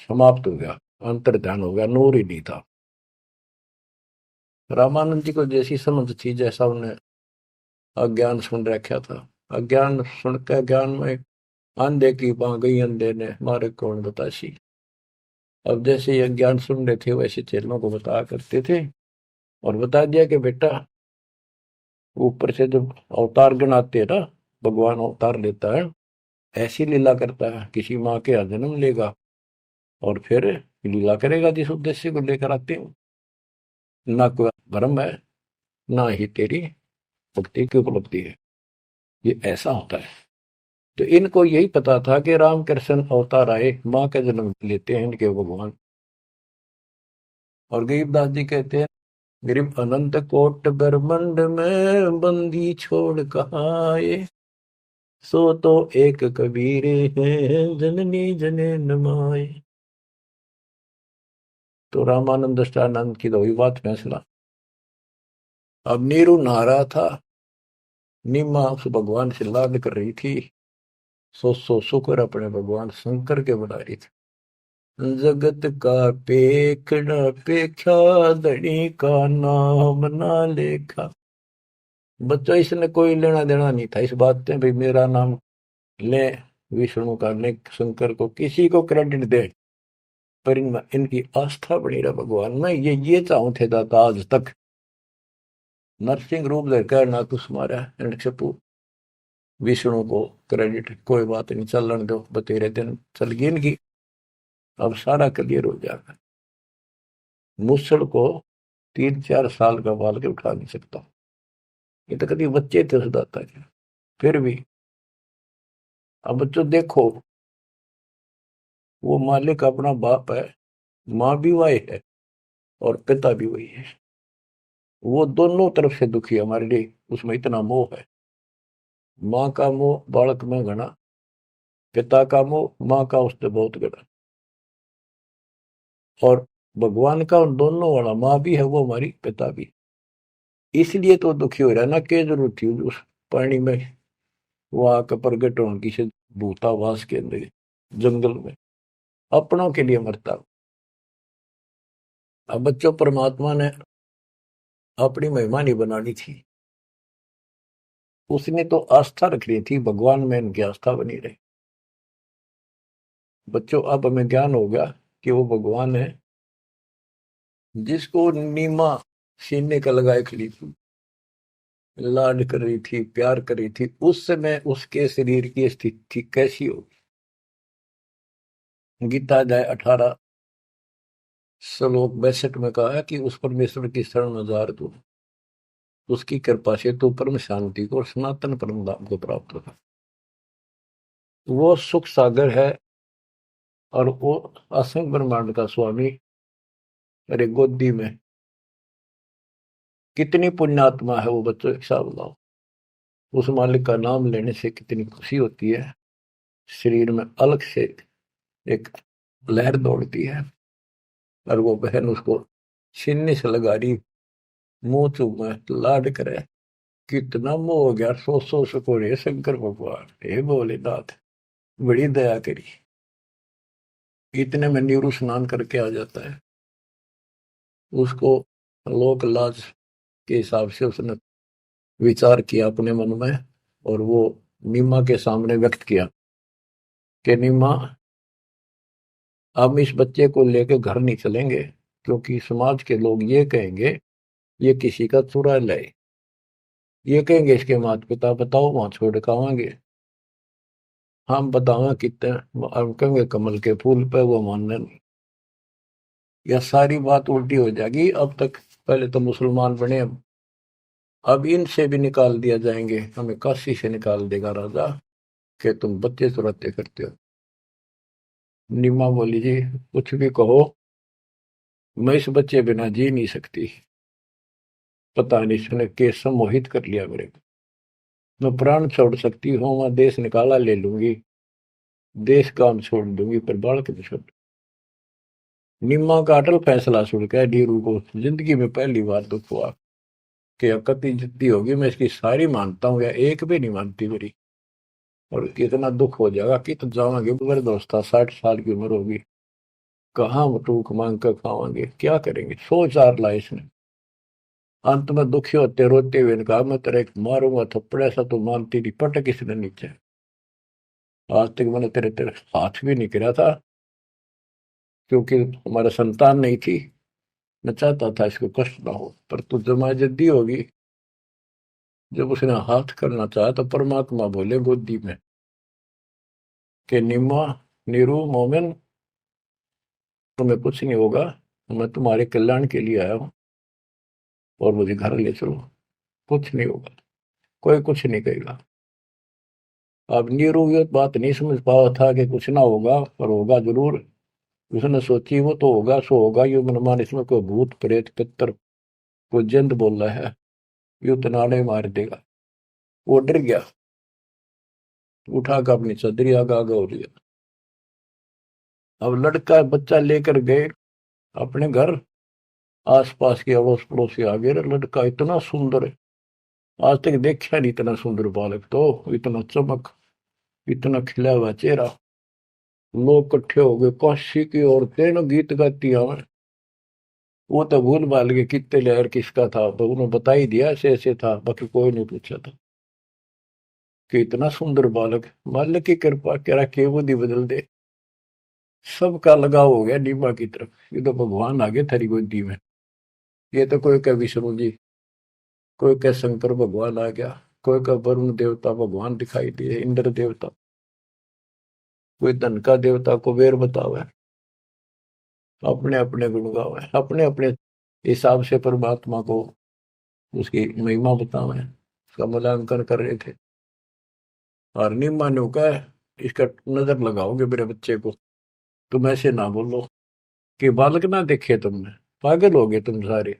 समाप्त हो गया, अंतर ध्यान हो गया, नूर ही नहीं था। रामानंद जी को जैसी समझ थी, जैसा उन्हें अज्ञान सुन रखा था, अज्ञान सुन के ज्ञान में अंधे की बां गई, अंधे ने मारे कौन बतासी। अब जैसे ये ज्ञान सुन रहे थे वैसे चेलों को बताया करते थे, और बता दिया कि बेटा, ऊपर से जब अवतार गण आते हैं ना, भगवान अवतार लेता है, ऐसी लीला करता है, किसी माँ के यहाँ जन्म लेगा और फिर लीला करेगा जिस उद्देश्य को लेकर आते हो। ना कोई भ्रम है, ना ही तेरी भक्ति की उपलब्धि है, ये ऐसा होता है। तो इनको यही पता था कि रामकृष्ण अवतार आए, माँ का जन्म लेते हैं इनके भगवान। और गरीबदास जी कहते हैं, गरीब अनंत कोट ब्रह्मंड में बंदी छोड़ कहाँ आए, सो तो एक कबीर है जननी जने नमाए। तो रामानंद दृष्टानंद की तो वही बात फैसला। अब नीरू नहा रहा था, नीमा उस भगवान से लाड कर रही थी, सो शुक्र अपने भगवान शंकर के बना रही थी। जगत का पेखड़ा पेख्या, धनी का नाम ना लेखा। बच्चों, इसने कोई लेना देना नहीं था इस बात से, भाई मेरा नाम ले, विष्णु का ले, शंकर को किसी को क्रेडिट दे, पर इनमें इनकी आस्था बनी रहा भगवान में। ये चाहूं थे दाता आज तक। नरसिंह रूप लेकर ना कुछ मारा हिरण्यकशिपु, विष्णु को क्रेडिट कोई बात नहीं, चलन दो, बतेरे दिन चल गई इनकी, अब सारा क्लियर हो जाएगा। मुसड़ को 3-4 साल का बाल के उठा नहीं सकता, ये तो कभी बच्चे थे उस दाता के। फिर भी अब बच्चों देखो, वो मालिक अपना बाप है, माँ भी वही है और पिता भी वही है। वो दोनों तरफ से दुखी है हमारे लिए, उसमें इतना मोह है। माँ का मोह बालक में घना, पिता का मोह माँ का उससे बहुत घना। और भगवान का उन दोनों वाला, माँ भी है वो हमारी, पिता भी। इसलिए तो दुखी हो रहा है ना, क्या जरूरत थी उस पानी में वो आकर प्रगट होने की से, भूतावास के अंदर जंगल में अपनों के लिए मरता। अब बच्चों, परमात्मा ने अपनी महिमा नहीं बनानी थी, उसने तो आस्था रख रही थी भगवान में, इनकी आस्था बनी रही। बच्चों, अब हमें ज्ञान हो गया कि वो भगवान है जिसको नीमा सीने का लगाए खड़ी थी, लाड कर रही थी, प्यार कर रही थी। उस समय उसके शरीर की स्थिति कैसी होगी। गीता अध्याय 18 श्लोक 62 में कहा है कि उस परमेश्वर की शरण में जा तू, उसकी कृपा से तू परम शांति को और सनातन परम धाम को प्राप्त होगा। वो सुख सागर है और वो असंग ब्रह्मांड का स्वामी। अरे गोदी में कितनी पुण्यात्मा है वो बच्चों, एक साथ बताओ। उस मालिक का नाम लेने से कितनी खुशी होती है, शरीर में अलग से एक लहर दौड़ती है। और वो बहन उसको सीने से लगा रही, मुंह चूमे, लाड करे। कितना मोह हो गया, सो सको रे शंकर भगवान, हे भोलेनाथ, बड़ी दया करी। इतने में नीरू स्नान करके आ जाता है। उसको लोक लाज के हिसाब से उसने विचार किया अपने मन में, और वो नीमा के सामने व्यक्त किया कि नीमा, हम इस बच्चे को लेकर घर नहीं चलेंगे, क्योंकि समाज के लोग ये कहेंगे ये किसी का चुरा लाए, ये कहेंगे इसके माता पिता, बताओ वहां छोड़ कर आवांगे, हम बतावा कितने, हम कहेंगे कमल के फूल पे, वो मानने नहीं। यह सारी बात उल्टी हो जाएगी। अब तक पहले तो मुसलमान बने, अब इनसे भी निकाल दिया जाएंगे, हमें काशी से निकाल देगा राजा कि तुम बच्चे चुराते करते हो। निमा बोली, जी कुछ भी कहो, मैं इस बच्चे बिना जी नहीं सकती। पता नहीं इसने कैसे मोहित कर लिया मेरे को। मैं प्राण छोड़ सकती हूँ, मैं देश निकाला ले लूंगी, देश काम छोड़ दूंगी पर बालक नहीं छोड़। निम्मा का अटल फैसला सुन के नीरू को जिंदगी में पहली बार दुख हुआ कि अकती जितनी होगी मैं इसकी सारी मानता हूँ या एक भी नहीं मानती मेरी। और कितना दुख हो जाएगा कि तो जावांगे मेरे दोस्त 60 साल की उम्र होगी, कहाँ टूक मांग कर खावांगे, क्या करेंगे, सोच आर ला इसने। अंत में दुखी होते रोते हुए ने कहा मैं तेरे एक मारूंगा थप्पड़, ऐसा तो मानती नहीं, पटक इसने नीचे। आज तक मैंने तेरे तेरे हाथ भी नहीं गिरा था क्योंकि हमारा संतान नहीं थी। मैं चाहता था इसको कष्ट ना हो, पर तू जमा जद्दी होगी। जब उसने हाथ करना चाहा तो परमात्मा बोले गोदी में कि निम्मा, नीरू, मोमिन, तुम्हें कुछ नहीं होगा, मैं तुम्हारे कल्याण के लिए आया हूँ और मुझे घर ले चलो, कुछ नहीं होगा, कोई कुछ नहीं कहेगा। अब नीरू ये बात नहीं समझ पाया था कि कुछ ना होगा पर होगा जरूर। उसने सोची वो तो होगा सो होगा, ये मनमान इसमें कोई भूत प्रेत पितर कोई जिंद बोल रहा है, यू तनाड़े मार देगा। वो डर गया, उठा कर अपनी चदरी आगा आगा हो लिया। अब लड़का बच्चा लेकर गए अपने घर। आसपास के अड़ोस पड़ोस के आगे लड़का इतना सुंदर है, आज तक देखा नहीं इतना सुंदर बालक, तो इतना चमक, इतना खिला हुआ चेहरा। लोग इकट्ठे हो गए, काशी की औरतें न गीत गाती हमें। वो तो भूल भाल के कितने लहर किसका था, तो उन्होंने बता ही दिया ऐसे ऐसे था, बाकी कोई नहीं पूछा था कि इतना सुंदर बालक। मालिक की कृपा करा के वो दी बदल दे, सबका लगाव हो गया नीमा की तरफ। ये तो भगवान आ गए थारी गोदी में। ये तो कोई का विष्णु जी, कोई का शंकर भगवान आ गया, कोई का वरुण देवता भगवान दिखाई दिए, इंद्र देवता, कोई धन का देवता कुबेर बतावे। अपने अपने गुण गावे, अपने अपने हिसाब से परमात्मा को उसकी महिमा बतावे, उसका मूल्यांकन कर रहे थे। और निम्मा ने कहा इसका नजर लगाओगे मेरे बच्चे को, तुम ऐसे ना बोलो कि बालक ना देखे तुमने, पागल हो गए तुम सारे।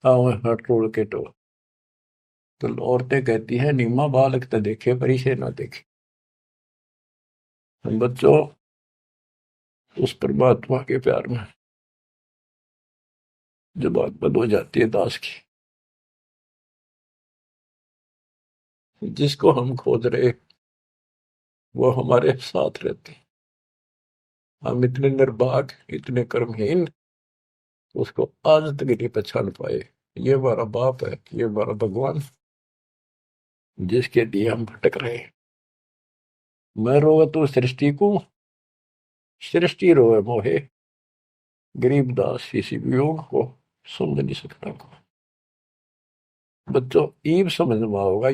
हाँ हट रोड़ के तो औरतें कहती हैं निम्मा बालक तो देखे पर इसे ना देखे। हम बच्चों उस परमात्मा के प्यार में जब बात बंद हो जाती है दास की, जिसको हम खोज रहे वो हमारे साथ रहते, हम इतने निर्भाग इतने कर्महीन उसको आज तक नहीं पहचान पाए। ये हमारा बाप है, ये हमारा भगवान जिसके लिए हम भटक रहे हैं। मैं रोवे तो सृष्टि को, सृष्टि रोवे मोहे, गरीब दास इसी वियोग को समझ नहीं सकता को। बच्चों ईब समझ में होगा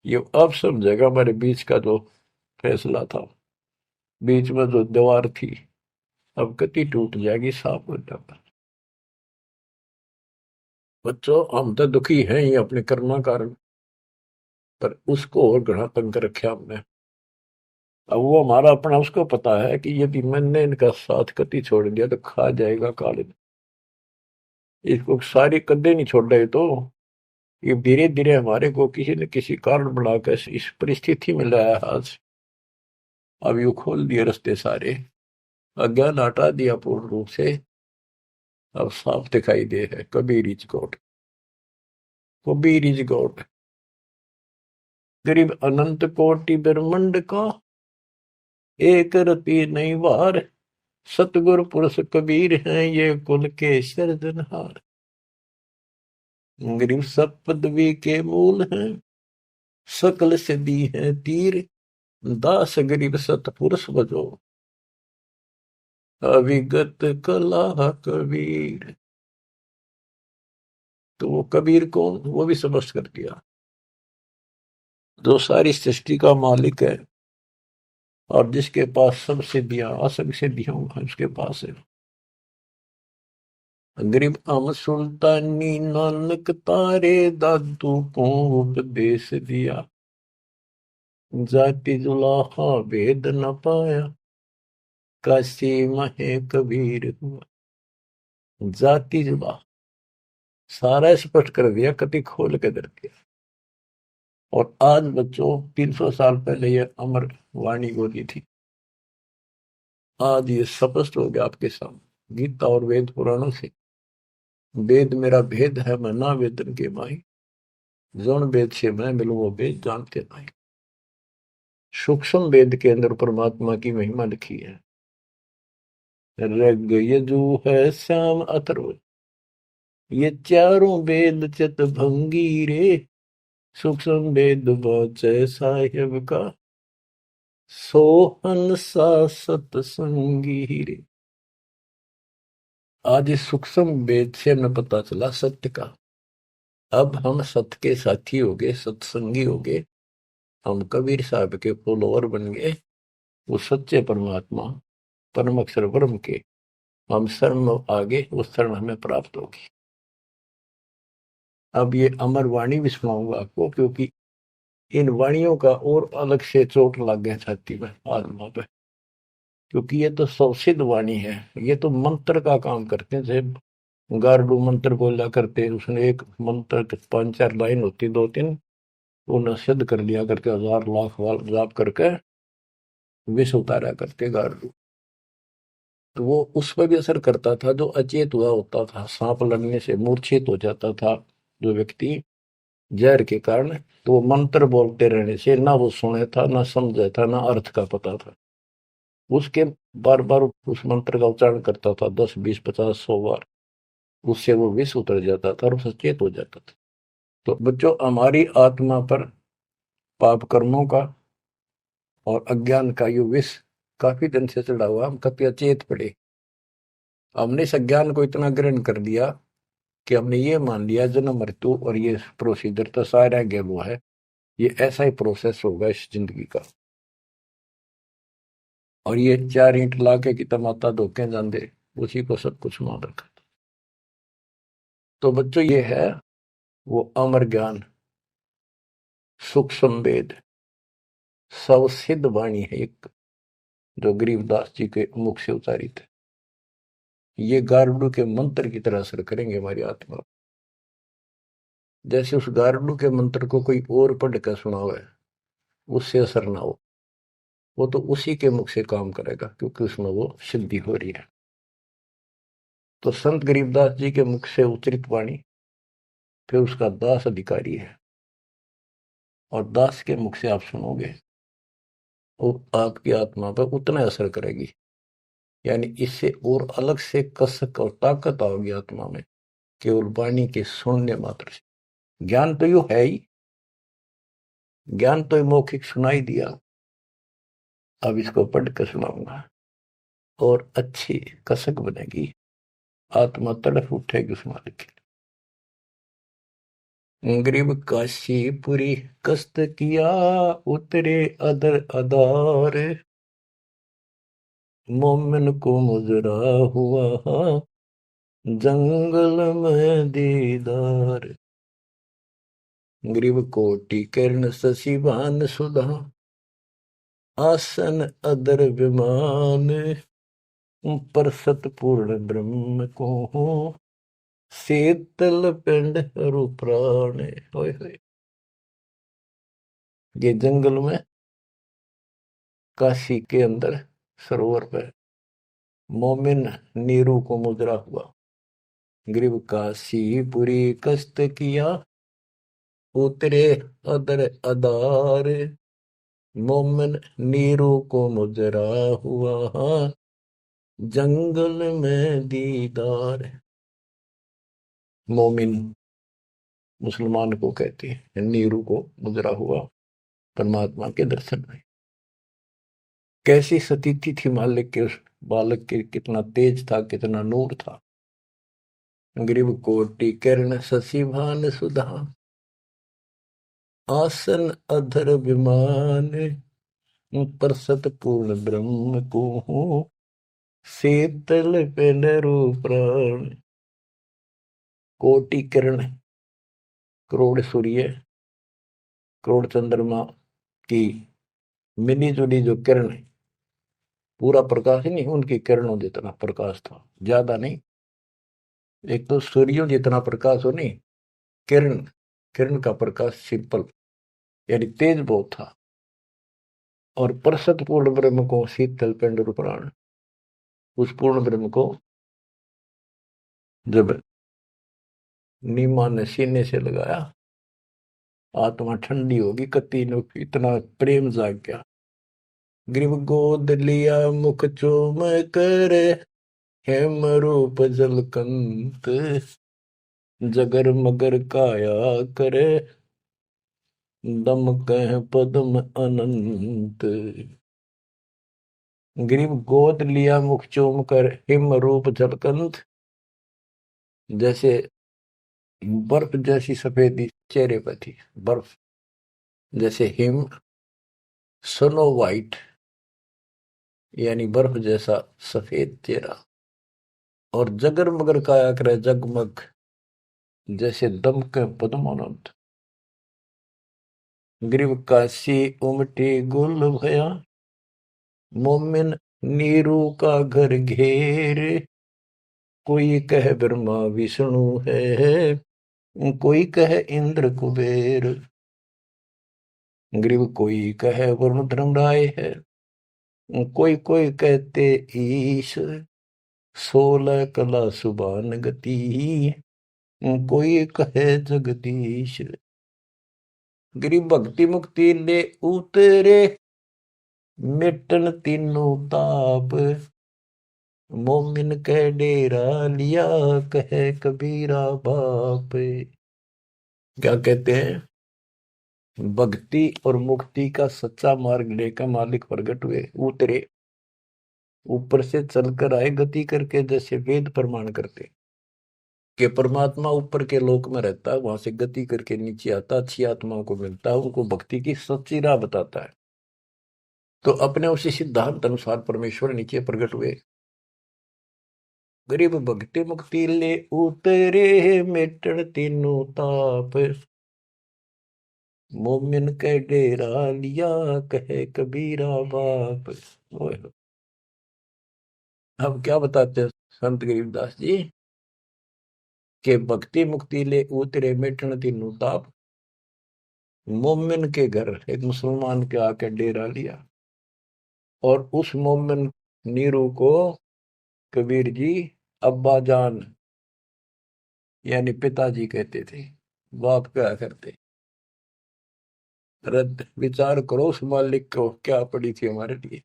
ये अब समझेगा हमारे बीच का जो फैसला था, बीच में जो दीवार थी अब कति टूट जाएगी, साफ हो जाता। बच्चों हम तो दुखी हैं ही अपने कर्मा कारण, पर उसको और घना तंग कर रखे हमने। अब वो हमारा अपना उसको पता है कि यदि मैंने इनका साथ कति छोड़ दिया तो खा जाएगा काले, इसको सारी कदे नहीं छोड़ रहे तो ये धीरे धीरे हमारे को किसी न किसी कारण बनाकर इस परिस्थिति में लाया आज। अब यू खोल दिए रास्ते सारे, अज्ञान हटा दिया पूर्ण रूप से। अब साफ दिखाई दे है Kabir is God, Kabir is God. गरीब अनंत कोटि ब्रह्मंड का एक रति नहीं वार, सतगुरु पुरुष कबीर हैं ये कुल के सिरजनहार। गरीब सब पदवी के मूल हैं, सकल सिद्धि है तीर, दास गरीब सतपुरुष बजो, अविगत कला कबीर। तो वो कबीर कौन, वो भी स्पष्ट कर दिया, जो सारी सृष्टि का मालिक है और जिसके पास सब सिद्धियां असंग सिद्धियां उसके पास है। गरीब अम सुल्तानी नानक तारे दादू को उपदेश दिया, जाति जुलाहा भेद न पाया, काशी महे कबीर हुआ। जाति जुला सारा स्पष्ट कर दिया, कति खोल के दर दिया। और आज बच्चों 300 साल पहले ये अमर वाणी बोली थी, आज ये स्पष्ट हो गया आपके सामने गीता और वेद पुराणों से। वेद मेरा भेद है मैं ना वेदन के माही, जौन वेद से मैं मिलूं वो वेद जानते नहीं। सूक्ष्म वेद के अंदर परमात्मा की महिमा लिखी है। ऋग यजु है श्याम अथर्व, ये चारों वेद चित भंगी रे, सूक्ष्म वेद वाचै साहेब का, सोहन सा सतसंगी रे। आज इस सूक्ष्म वेद से हमें पता चला सत्य का। अब हम सत्य के साथी हो गए, सत्संगी हो गए, हम कबीर साहब के फॉलोअर बन गए। वो सच्चे परमात्मा परम अक्षर ब्रह्म के हम शरण आगे, वो शरण हमें प्राप्त होगी। अब ये अमर वाणी भी सुनाऊंगा आपको, क्योंकि इन वाणियों का और अलग से चोट लग गया छाती में, आत्मा पे, क्योंकि ये तो सौसिद्ध वाणी है। ये तो मंत्र का काम करते हैं। जैसे गारुड़ मंत्र बोला करते, उसने एक मंत्र 5-4 लाइन होती, 2-3, उन्हें सिद्ध कर लिया करके 1000 लाख बार जाप करके विष उतारा करते गारुड़। तो वो उस पर भी असर करता था जो अचेत हुआ होता था, सांप लड़ने से मूर्छित हो जाता था जो व्यक्ति जहर के कारण। तो वो मंत्र बोलते रहने से ना वो सुने था, ना समझे था, ना अर्थ का पता था। उसके बार बार उस मंत्र का उच्चारण करता था, 10, 20, 50, 100 बार, उससे वो विष उतर जाता था और सचेत हो जाता था। तो बच्चों, हमारी आत्मा पर पाप कर्मों का और अज्ञान का यो विष काफी दिन से चढ़ा हुआ, हम कभी अचेत पड़े। हमने इस अज्ञान को इतना ग्रहण कर दिया कि हमने ये मान लिया जन्म मृत्यु और ये प्रोसीजर तो सारा गेम है, ये ऐसा ही प्रोसेस होगा इस जिंदगी का। और ये 4 ईंट लाके की तमाता धोखे जाते, उसी को सब कुछ मान रखा। तो बच्चों, ये है वो अमर ज्ञान, सूक्ष्म वेद, सवसिद्ध वाणी है एक, जो गरीबदास जी के मुख से उतारी थे। ये गारुड़ के मंत्र की तरह असर करेंगे हमारी आत्मा। जैसे उस गारुड़ के मंत्र को कोई और पढ़ कर सुना हुआ है, उससे असर ना हो, वो तो उसी के मुख से काम करेगा, क्योंकि उसमें वो सिद्धि हो रही है। तो संत गरीबदास जी के मुख से उच्चरित वाणी फिर उसका दास अधिकारी है, और दास के मुख से आप सुनोगे वो आपकी आत्मा पर उतना असर करेगी। यानी इससे और अलग से कसक और ताकत आओगी आत्मा में, केवल वाणी के सुनने मात्र से। ज्ञान तो यू है ही, ज्ञान तो मौखिक सुनाई दिया, अब इसको पढ़कर सुनाऊंगा और अच्छी कसक बनेगी, आत्मा तड़फ उठेगी उस मालिक के लिए। गरीब काशीपुरी कष्ट किया, उतरे अदर अदार, मोमिन को मुजरा हुआ जंगल में दीदार। ग्रीव कोटि किरण शशि भान सुधा, आसन अदर विमान, पर सतपूर्ण ब्रह्म को शीतल पिंड हरु प्राण। होय होय। ये जंगल में काशी के अंदर सरोवर पर मोमिन नीरू को मुद्रा हुआ। ग्रीव काशीपुरी कष्ट किया, उतरे अदर अदार, मोमिन नीरू को मुजरा हुआ जंगल में दीदार। मोमिन मुसलमान को कहते हैं, नीरू को मुजरा हुआ परमात्मा के दर्शन में। कैसी सतीथि थी मालिक के उस बालक के, कितना तेज था, कितना नूर था। ग्रीव कोटि किरण शशि भान सुधा, आसन अधर विमान, पर सतपूर्ण ब्रह्म को शीतल पेनरु प्राण। कोटि किरण, करोड़ सूर्य, करोड़ चंद्रमा की मिली जुली जो किरण है, पूरा प्रकाश ही नहीं, उनकी किरणों जितना प्रकाश था, ज्यादा नहीं। एक तो सूर्यों जितना प्रकाश हो नहीं, किरण, किरण का प्रकाश सिंपल, यानी तेज बहुत था। और परसत पूर्ण ब्रह्म को शीतल पिंड प्राण, उस पूर्ण ब्रह्म को जब नीमा ने सीने से लगाया, आत्मा ठंडी होगी, कति नो इतना प्रेम जाग गया। ग्रीव गोद लिया मुख चूम कर, हेम रूप जलकंत, जगर मगर काया करे, दम कह पद्म अनंत। ग्रीव गोद लिया मुख चूम कर, हिम रूप जलकंत, जैसे बर्फ जैसी सफेदी चेहरे पर थी, बर्फ जैसे हिम, स्नो वाइट यानी बर्फ जैसा सफेद चेहरा, और जगर मगर काया करे जगमग, जैसे दमक पद्मानंद। ग्रीव काशी उमटी गुल भया, मोमिन नीरू का घर घेर, कोई कह ब्रह्मा विष्णु है, कोई कह इंद्र कुबेर। ग्रीव कोई कह वरुण धर्मराय है, कोई कोई कहते ईश, 16 कला सुबान गति, कोई कहे जगदीश। गिरी भक्ति मुक्ति ले उतरे, मिटन तीनों ताप, मोमिन कह डेरा लिया, कहे कबीरा बाप। क्या कहते हैं, भक्ति और मुक्ति का सच्चा मार्ग लेकर मालिक प्रकट हुए, उतरे, ऊपर से चलकर आए गति करके, जैसे वेद प्रमाण करते कि परमात्मा ऊपर के लोक में रहता है, वहां से गति करके नीचे आता, अच्छी आत्माओं को मिलता है, उनको भक्ति की सच्ची राह बताता है। तो अपने उसी सिद्धांत अनुसार परमेश्वर नीचे प्रकट हुए। गरीब भक्ति मुक्ति ले उतरे, मिटन तीनों ताप, मोमिन के डेरा लिया, कहे कबीरा बाप। अब क्या बताते हैं संत गरीबदास जी के भक्ति मुक्ति ले उतरे, मिटन तीनों ताप, मोमिन के घर एक मुसलमान के आके डेरा लिया, और उस मोमिन नीरू को कबीर जी अब्बा जान यानी पिताजी कहते थे, बाप क्या करते। रद्द विचार करो उस मालिक को क्या पड़ी थी हमारे लिए।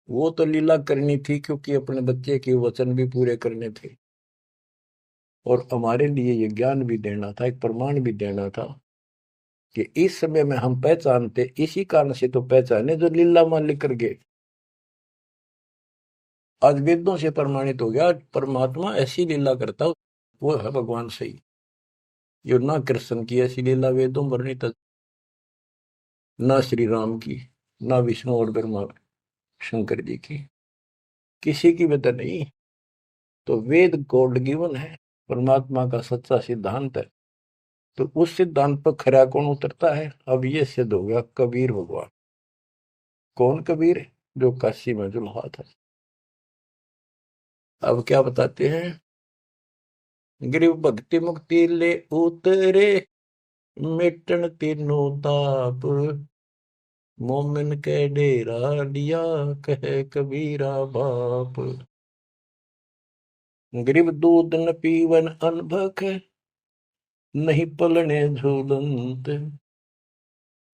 वो तो लीला करनी थी क्योंकि अपने बच्चे के वचन भी पूरे करने थे, और हमारे लिए ये ज्ञान भी देना था, एक प्रमाण भी देना था कि इस समय में हम पहचानते, इसी कारण से तो पहचाने जो लीला मालिक कर गए। आज वेदों से प्रमाणित हो गया, परमात्मा ऐसी लीला करता वो है भगवान सही। ये ना कृष्ण की ऐसी लीला वेदों वर्णित, ना श्री राम की, ना विष्णु और ब्रह्मा शंकर जी की, किसी की वजह नहीं। तो वेद गॉड गिवन है, परमात्मा का सच्चा सिद्धांत है। तो उस सिद्धांत पर खरा कौन उतरता है, अब ये सिद्ध हो गया कबीर भगवान। कौन कबीर, जो काशी में जुल्हा था। अब क्या बताते हैं, गिरिव भक्ति मुक्ति ले उतरे, मिटन तीनों ताप, मोमिन के डेरा लिया, कहे कबीरा बाप। गिरिव दूध न पीवन अनभक, नहीं पलने झूलंत,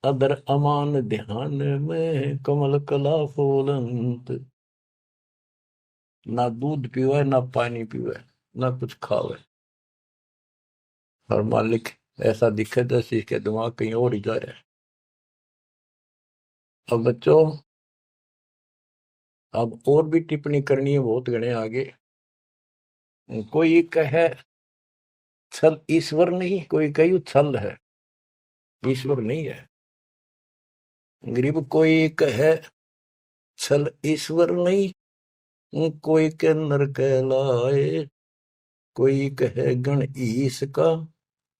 अदर अमान ध्यान में, कमल कला फूलंत। ना दूध पीवा ना पानी पीवा ना कुछ खावे, और मालिक ऐसा दिखे जैसे इसके दिमाग कहीं और ही जा रहा है। अब बच्चों, अब और भी टिप्पणी करनी है, बहुत गणे आगे। कोई कहे छल ईश्वर नहीं, कोई कही छल है, ईश्वर नहीं है। गरीब कोई कहे छल ईश्वर नहीं, कोई के नर कहलाए, कोई कहे गण ईश का,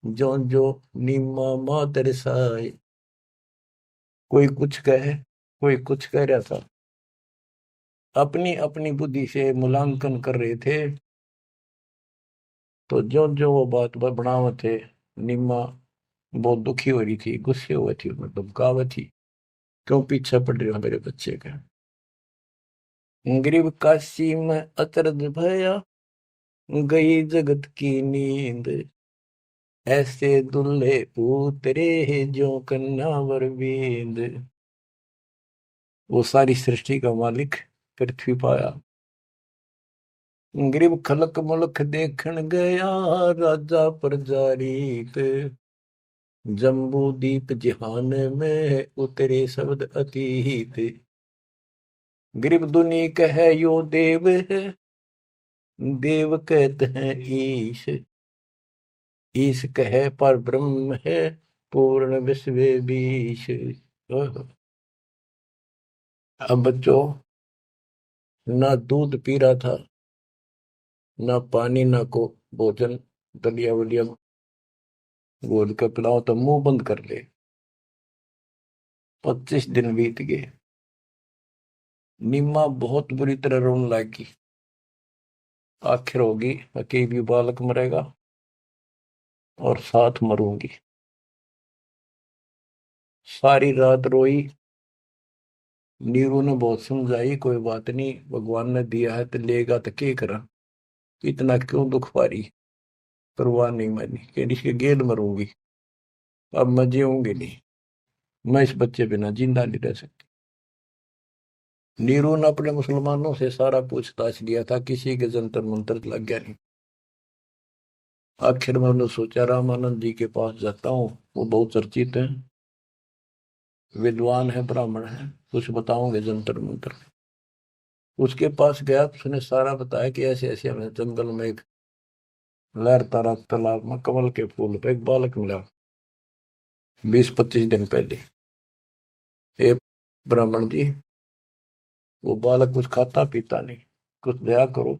जो जो नीमा मात रिसाए। कोई कुछ कहे, कोई कुछ कह रहा था, अपनी अपनी बुद्धि से मूल्यांकन कर रहे थे। तो जो जो वो बात बनावत थे, निम्मा बहुत दुखी हो रही थी, गुस्से हुई थी, मतलब गावत थी, क्यों पीछे पड़ रहे हो मेरे बच्चे का। गरीब काशी में अचरज भया, गई जगत की नींद, ऐसे दुल्हे उतरे जो कन्यावर बींद। वो सारी सृष्टि का मालिक पृथ्वी पाया, गरीब खलक मुलक देखन गया, राजा प्रजारीत, जम्बू दीप जिहान में उतरे शब्द अतीत। गरीब दुनी कहे यो देव है, देव कहते हैं ईश, ईश कहे पर ब्रह्म है, पूर्ण विश्व बीश। अब बच्चों, ना दूध पी रहा था, ना पानी, ना को भोजन, दलिया वलिया घोल कर पिलाओ तो मुंह बंद कर ले। 25 दिन बीत गए। नीमा बहुत बुरी तरह रोने लगी। आखिर होगी कि भी बालक मरेगा और साथ मरूंगी। सारी रात रोई। नीरू ने बहुत समझाई, कोई बात नहीं, भगवान ने दिया है तो लेगा तो क्या करा, इतना क्यों दुख पा रही। परवाह नहीं मानी, कि इसके गेल मरूंगी, अब मैं जीऊंगी नहीं, मैं इस बच्चे बिना जिंदा नहीं रह सकती। नीरू ने अपने मुसलमानों से सारा पूछताछ लिया था, किसी के जंतर मंतर लग गया नहीं। आखिर में उन्होंने सोचा रामानंद जी के पास जाता हूँ, वो बहुत चर्चित हैं, विद्वान है, ब्राह्मण है, कुछ बताओगे जंतर मंतर। उसके पास गया तो उसने सारा बताया कि ऐसे ऐसे हमें जंगल में एक लहरता रहा तालाब में कमल के फूल पे एक बालक मिला, 20-25 दिन पहले। हे ब्राह्मण जी, वो बालक कुछ खाता पीता नहीं, कुछ दया करो,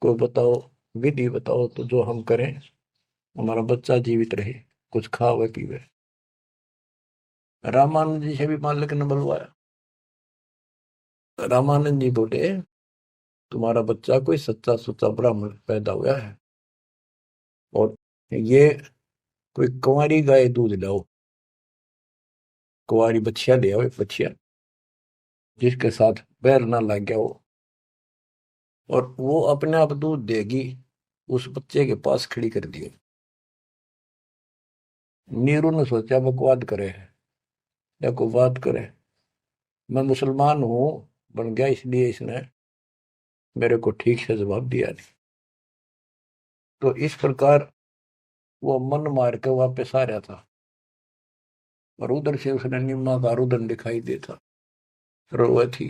कोई बताओ, विधि बताओ तो जो हम करें, हमारा बच्चा जीवित रहे, कुछ खावे पीवे। रामानंद जी से भी मालिक ने बुलवाया। रामानंद जी बोले, तुम्हारा बच्चा कोई सच्चा सुच्चा ब्राह्मण पैदा हुआ है, और ये कोई कुंवारी गाय दूध लाओ, कुंवारी बछिया ले आओ, एक बछिया जिसके साथ बैर ना लग गया हो, और वो अपने आप दूध देगी, उस बच्चे के पास खड़ी कर दियो। नीरू ने सोचा बकवाद करे है या कोई बात करे, मैं मुसलमान हूं बन गया, इसलिए इसने मेरे को ठीक से जवाब दिया नहीं। तो इस प्रकार वो मन मार के वापस आ रहा था, और उधर से उसने निम्मा का रुदन दिखाई देता, रोए थी।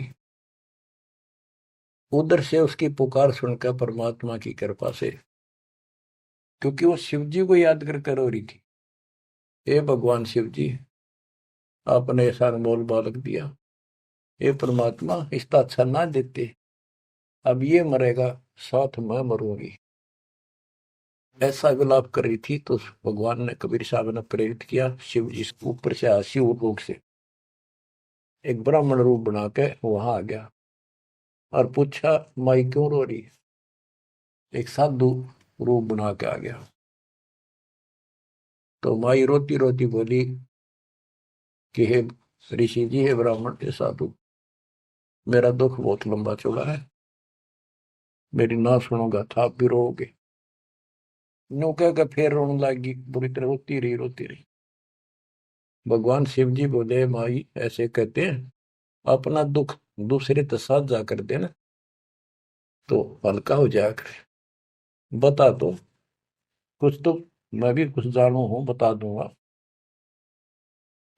उधर से उसकी पुकार सुनकर परमात्मा की कृपा से, क्योंकि वो शिव जी को याद कर रो रही थी, हे भगवान शिव जी, आपने ऐसा अनमोल बालक दिया, हे परमात्मा इसका अच्छा ना देते, अब ये मरेगा, साथ मैं मरूंगी। ऐसा विलाप कर रही थी तो भगवान ने, कबीर साहब ने प्रेरित किया, शिव जी ऊपर से शिव लोक से एक ब्राह्मण रूप बना के वहां आ गया और पूछा, माई क्यों रो रही है। एक साधु रूप बना के आ गया। तो माई रोती रोती बोली कि हे ऋषि जी, हे ब्राह्मण, हे साधु, मेरा दुख बहुत लंबा चौड़ा है, मेरी ना सुनोगा था आप भी रोओगे। नो कह के फिर रोने लगी, बुरी तरह रोती रही। भगवान शिव जी बोले, माई ऐसे कहते हैं, अपना दुख दूसरे के साथ जा कर देना तो हल्का हो जाया करे, बता दो कुछ तो, मैं भी कुछ जानू हूं, बता दूंगा।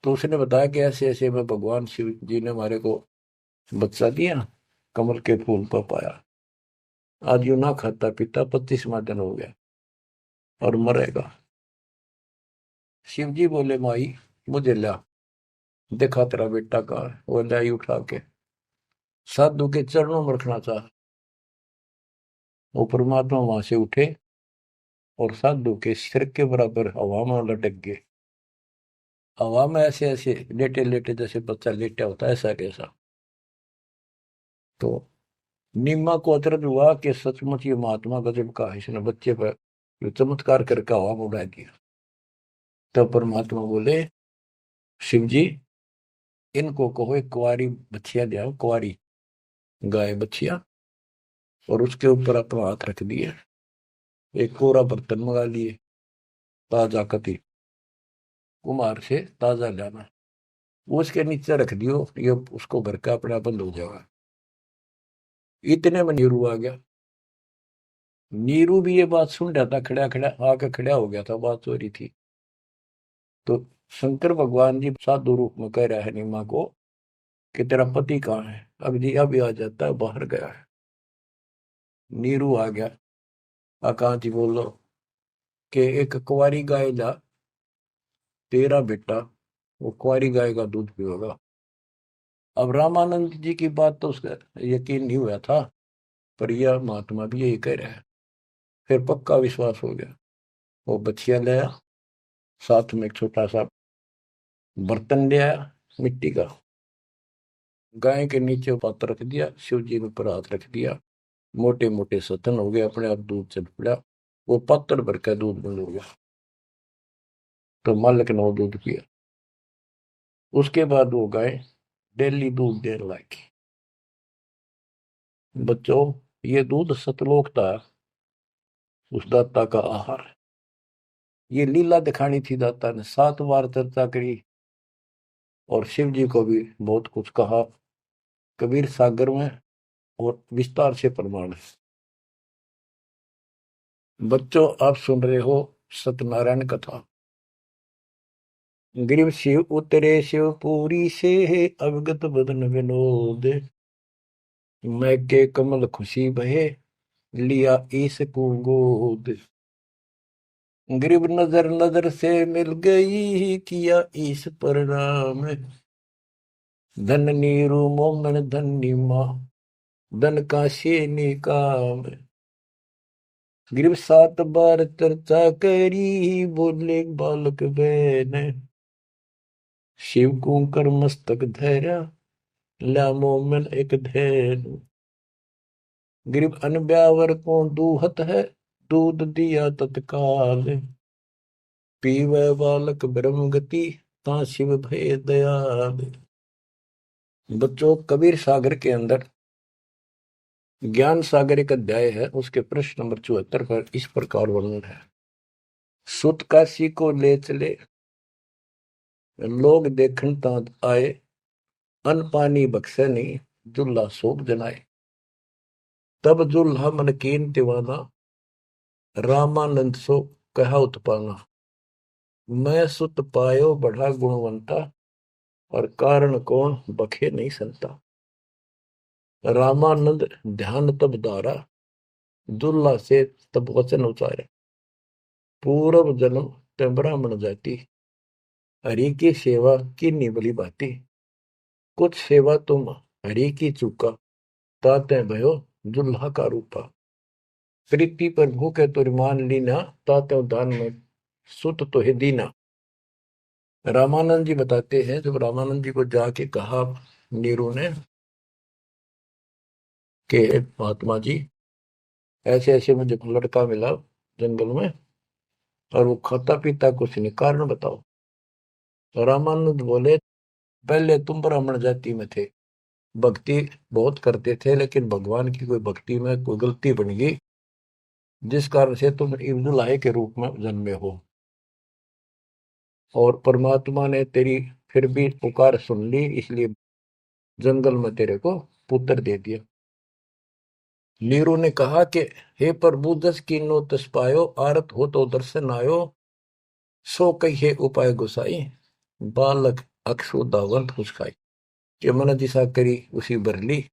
तो उसने बताया कि ऐसे ऐसे में भगवान शिव जी ने हमारे को बच्चा दिया, कमल के फूल पर पाया, आज यूं ना खाता पीता 25वां दिन हो गया और मरेगा। शिव जी बोले, माई मुझे ला, देखा तेरा बेटा कहाँ है, वो लाई उठा के साधु के चरणों में रखना चाह, वो परमात्मा वहां से उठे और साधु के सिर के बराबर हवा में लटक गए। हवा में ऐसे ऐसे लेटे लेटे, जैसे बच्चा लेटा होता है ऐसा कैसा। तो नीमा को अचरज हुआ कि सचमुच ये महात्मा गजब का है, इसने बच्चे पर जो चमत्कार करके हवा में उड़ा दिया। तो परमात्मा बोले शिव जी इनको कहो एक कुंवारी बछिया ले आओ, कुंवारी गाय बछिया, और उसके ऊपर अपना हाथ रख दिए, एक कोरा बर्तन मंगा लिए, ताजा कति कुमार से ताजा लाना, वो उसके नीचे रख दियो, ये उसको भर का अपने आप बंद हो जाएगा। इतने में नीरू आ गया। नीरू भी ये बात सुन रहा था, खड़ा खड़ा आके खड़ा हो गया था, बात हो रही थी। तो शंकर भगवान जी साधु रूप में कह रहा है नीमा को कि तेरा पति कहाँ है? अब जी अभी आ जाता है, बाहर गया है। नीरू आ गया। कहाँ जी बोलो कि एक कुंवारी गाय ला, तेरा बेटा वो कुंवारी गाय का दूध पिएगा। अब रामानंद जी की बात तो उसका यकीन नहीं हुआ था, पर यह महात्मा भी यही कह रहा है। फिर पक्का विश्वास हो गया। वो बछिया लाया, साथ में एक छोटा सा बर्तन ले आया मिट्टी का, गाय के नीचे पात्र रख दिया, शिव जी के ऊपर हाथ रख दिया, मोटे मोटे सतन हो गए, अपने आप दूध चल पड़ा। वो पात्र भर का दूध बंद हो गया। तो मालिक ने वो दूध पिया। उसके बाद वो गाय डेली दूध देने लगी। बच्चों, ये दूध सतलोक था, उस दाता का आहार। ये लीला दिखानी थी दाता ने, 7 बार चर्चा करी और शिव जी को भी बहुत कुछ कहा, कबीर सागर में, और विस्तार से प्रमाण है। बच्चों, आप सुन रहे हो सत्यनारायण कथा। ग्रीव शिव उतरे शिवपुरी से, अवगत बदन विनोद, मैं के कमल खुशी बहे, लिया ईस को गोद। ग्रीव नजर नजर से मिल गई, किया ईस प्रणाम, धन नीरू मोमन धन माँ, धन का शेनी काम। ग्रीव 7 बार चर्चा करी, बोले बालक बहन, शिव को कर मस्तक धैर्य, ला मोमन एक धैन। ग्रीव अनब्यावर को दूहत है, दूध दिया तत्काल, पीवे बालक ब्रह्म गति, ता शिव भय दयाल। बच्चों, कबीर सागर के अंदर ज्ञान सागर एक अध्याय है, उसके प्रश्न नंबर 74 पर इस प्रकार वर्णन है। सुत काशी को ले चले, लोग देखन तात आए, अन्न पानी बख्शे नहीं, जुल्हा शोक जनाए। तब जुल्हा मन कीन दीवाना, रामानंद सो कहा उत्पाना। मैं सुत पायो बढ़ा गुणवंता, और कारण कौन बखे नहीं संता। रामानंद ध्यान तब दारा, दुल्ला से तब वचन उचारे। पूर्व जन्म ते ब्राह्मण जाति, हरि की सेवा की निबली बाती। कुछ सेवा तुम हरि की चूका, ताते भयो दुल्हा का रूपा। प्रीति पर भूखे तो मान लीना, ताते दान में सुत तो है दीना। रामानंद जी बताते हैं, जब रामानंद जी को जाके कहा नीरू ने कि महात्मा जी ऐसे ऐसे मुझे लड़का मिला जंगल में, और वो खाता पीता कुछ नहीं, कारण बताओ। तो रामानंद बोले पहले तुम ब्राह्मण जाति में थे, भक्ति बहुत करते थे, लेकिन भगवान की कोई भक्ति में कोई गलती बन गई, जिस कारण से तुम इब्दुल्लाह के रूप में जन्मे हो, और परमात्मा ने तेरी फिर भी पुकार सुन ली, इसलिए जंगल में तेरे को पुत्र दे दिया। नीरू ने कहा कि हे प्रभु, जस कीनो तस पायो, आरत हो तो दर्शन आयो, सो कहिए उपाय गुसाई, बालक अक्षुदावंत हुसकाई। कि मन दिशा करी उसी भरली,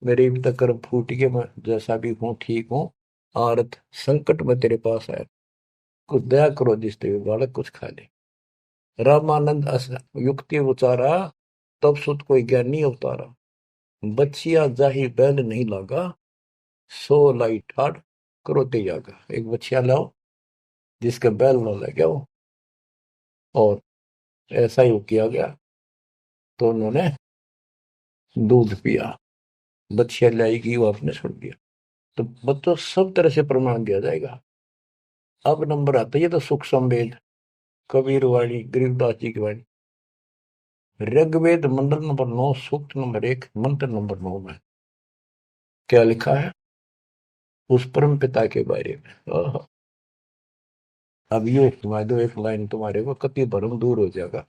मेरे भी तक कर्म फूट के, मैं जैसा भी हूँ ठीक हूँ, आरत संकट में तेरे पास आया, कुछ दया करो जिससे बालक कुछ खा ले। रामानंद युक्ति उचारा, तब सुत कोई ज्ञानी अवतारा। बच्चिया जाही बैल नहीं लागा, सो लाई ठाड़ करो ते जागा। एक बच्चिया लाओ जिसका बैल न लगे हो, और ऐसा ही किया गया। तो उन्होंने दूध पिया, बच्चिया लाएगी, वो आपने छोड़ दिया। तो बच्चों, सब तरह से प्रमाण दिया जाएगा। अब नंबर आता है, ये तो सुख संवेद, कबीर वाणी, गरीबदास जी की वाणी। ऋग्वेद मंडल नंबर 9, सूक्त नंबर 1, मंत्र नंबर 9 में क्या लिखा है उस परम पिता के बारे में। अब ये सुना दो एक लाइन, तुम्हारे को कति भरम दूर हो जाएगा।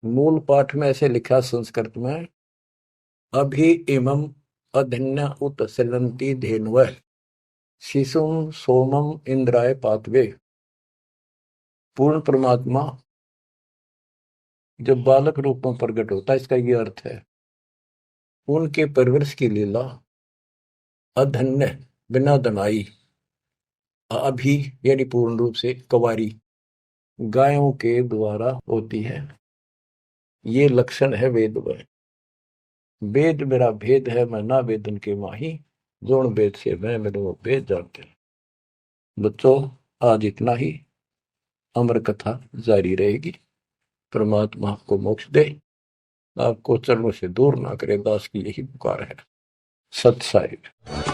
मूल पाठ में ऐसे लिखा संस्कृत में, अभि इमं अधन्य उत सिलंती धेन्व शिशुम सोमम इंद्राय पातवे। पूर्ण परमात्मा जब बालक रूप में प्रकट होता है, इसका ये अर्थ है उनके परवरिश की लीला अधन्य, बिना दनाई, अभी यानी पूर्ण रूप से कवारी गायों के द्वारा होती है। ये लक्षण है वेद में। वेद मेरा भेद है, मैं ना वेदन के माही, जोन वेद से मैं मेरे वो भेद जानते हैं। बच्चों, आज इतना ही, अमर कथा जारी रहेगी। परमात्मा आपको मोक्ष दे, आपको चरणों से दूर ना करे, दास की यही पुकार है। सत साहिब।